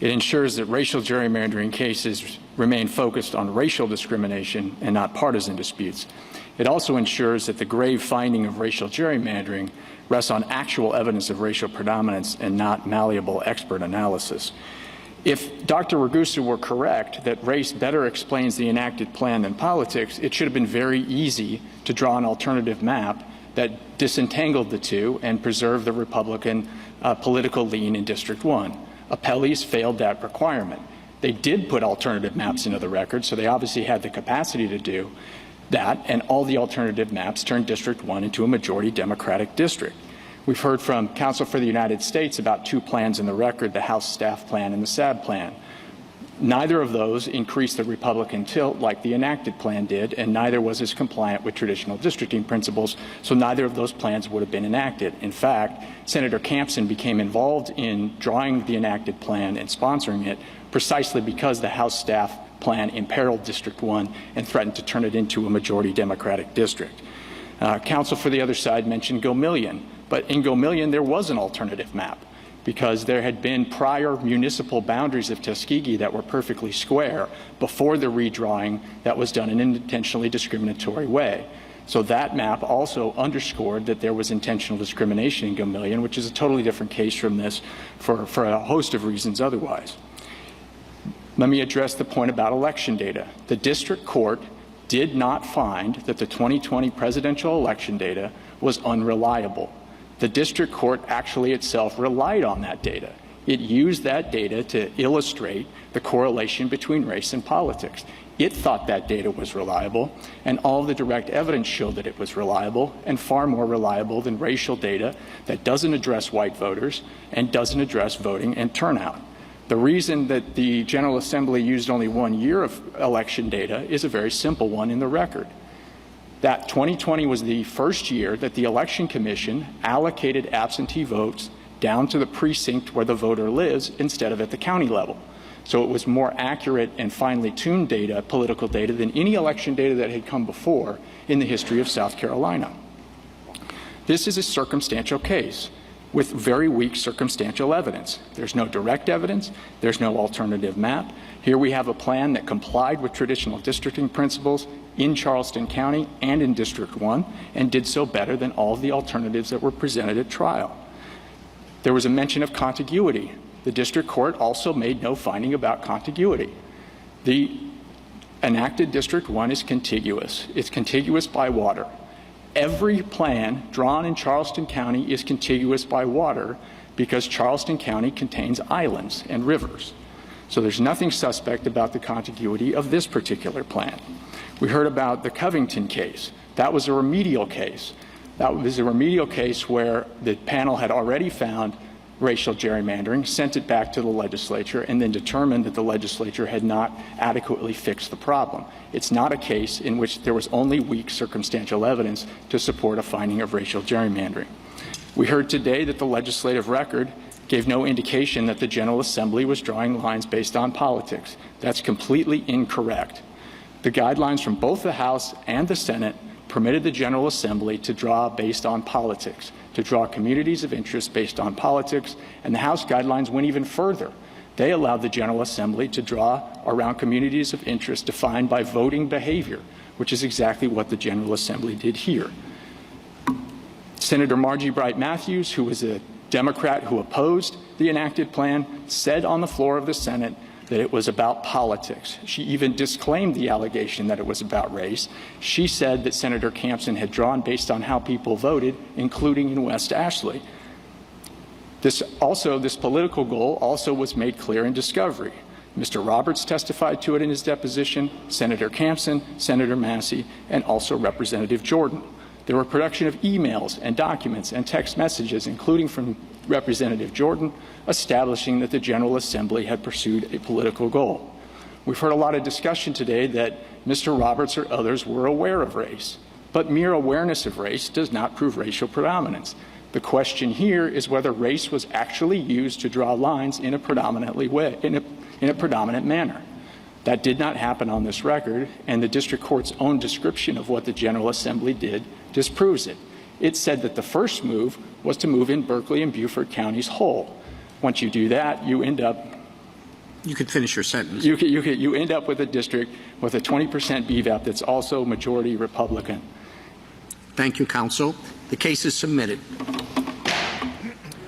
It ensures that racial gerrymandering cases remain focused on racial discrimination and not partisan disputes. It also ensures that the grave finding of racial gerrymandering rests on actual evidence of racial predominance and not malleable expert analysis. If Dr. Ragusa were correct that race better explains the enacted plan than politics, it should have been very easy to draw an alternative map that disentangled the two and preserved the Republican political lean in District 1. Appellees failed that requirement. They did put alternative maps into the record, so they obviously had the capacity to do that, and all the alternative maps turned District 1 into a majority Democratic district. We've heard from counsel for the United States about two plans in the record, the House staff plan and the SAB plan. Neither of those increased the Republican tilt like the enacted plan did, and neither was as compliant with traditional districting principles, so neither of those plans would have been enacted. In fact, Senator Campson became involved in drawing the enacted plan and sponsoring it precisely because the House staff plan imperiled District 1 and threatened to turn it into a majority Democratic district. Counsel for the other side mentioned Gomillion, but in Gomillion there was an alternative map because there had been prior municipal boundaries of Tuskegee that were perfectly square before the redrawing that was done in an intentionally discriminatory way. So that map also underscored that there was intentional discrimination in Gomillion, which is a totally different case from this for a host of reasons otherwise. Let me address the point about election data. The district court did not find that the 2020 presidential election data was unreliable. The district court actually itself relied on that data. It used that data to illustrate the correlation between race and politics. It thought that data was reliable, and all the direct evidence showed that it was reliable, and far more reliable than racial data that doesn't address white voters and doesn't address voting and turnout. The reason that the General Assembly used only 1 year of election data is a very simple one in the record. That 2020 was the first year that the Election Commission allocated absentee votes down to the precinct where the voter lives instead of at the county level. So it was more accurate and finely tuned data, political data, than any election data that had come before in the history of South Carolina. This is a circumstantial case with very weak circumstantial evidence. There's no direct evidence. There's no alternative map. Here we have a plan that complied with traditional districting principles in Charleston County and in District 1 and did so better than all of the alternatives that were presented at trial. There was a mention of contiguity. The district court also made no finding about contiguity. The enacted District 1 is contiguous. It's contiguous by water. Every plan drawn in Charleston County is contiguous by water because Charleston County contains islands and rivers. So there's nothing suspect about the contiguity of this particular plan. We heard about the Covington case. That was a remedial case. That was a remedial case where the panel had already found racial gerrymandering, sent it back to the legislature, and then determined that the legislature had not adequately fixed the problem. It's not a case in which there was only weak circumstantial evidence to support a finding of racial gerrymandering. We heard today that the legislative record gave no indication that the General Assembly was drawing lines based on politics. That's completely incorrect. The guidelines from both the House and the Senate permitted the General Assembly to draw based on politics, to draw communities of interest based on politics, and the House guidelines went even further. They allowed the General Assembly to draw around communities of interest defined by voting behavior, which is exactly what the General Assembly did here. Senator Margie Bright Matthews, who was a Democrat who opposed the enacted plan, said on the floor of the Senate that it was about politics. She even disclaimed the allegation that it was about race. She said that Senator Campson had drawn based on how people voted, including in West Ashley. This political goal also was made clear in discovery. Mr. Roberts testified to it in his deposition, Senator Campson, Senator Massey, and also Representative Jordan. There were production of emails and documents and text messages, including from Representative Jordan, establishing that the General Assembly had pursued a political goal. We've heard a lot of discussion today that Mr. Roberts or others were aware of race, but mere awareness of race does not prove racial predominance. The question here is whether race was actually used to draw lines in a predominant manner. That did not happen on this record, and the district court's own description of what the General Assembly did disproves it. It said that the first move was to move in Berkeley and Beaufort counties whole. Once you do that, you end up... You could finish your sentence. You end up with a district with a 20% BVAP that's also majority Republican. Thank you, counsel. The case is submitted.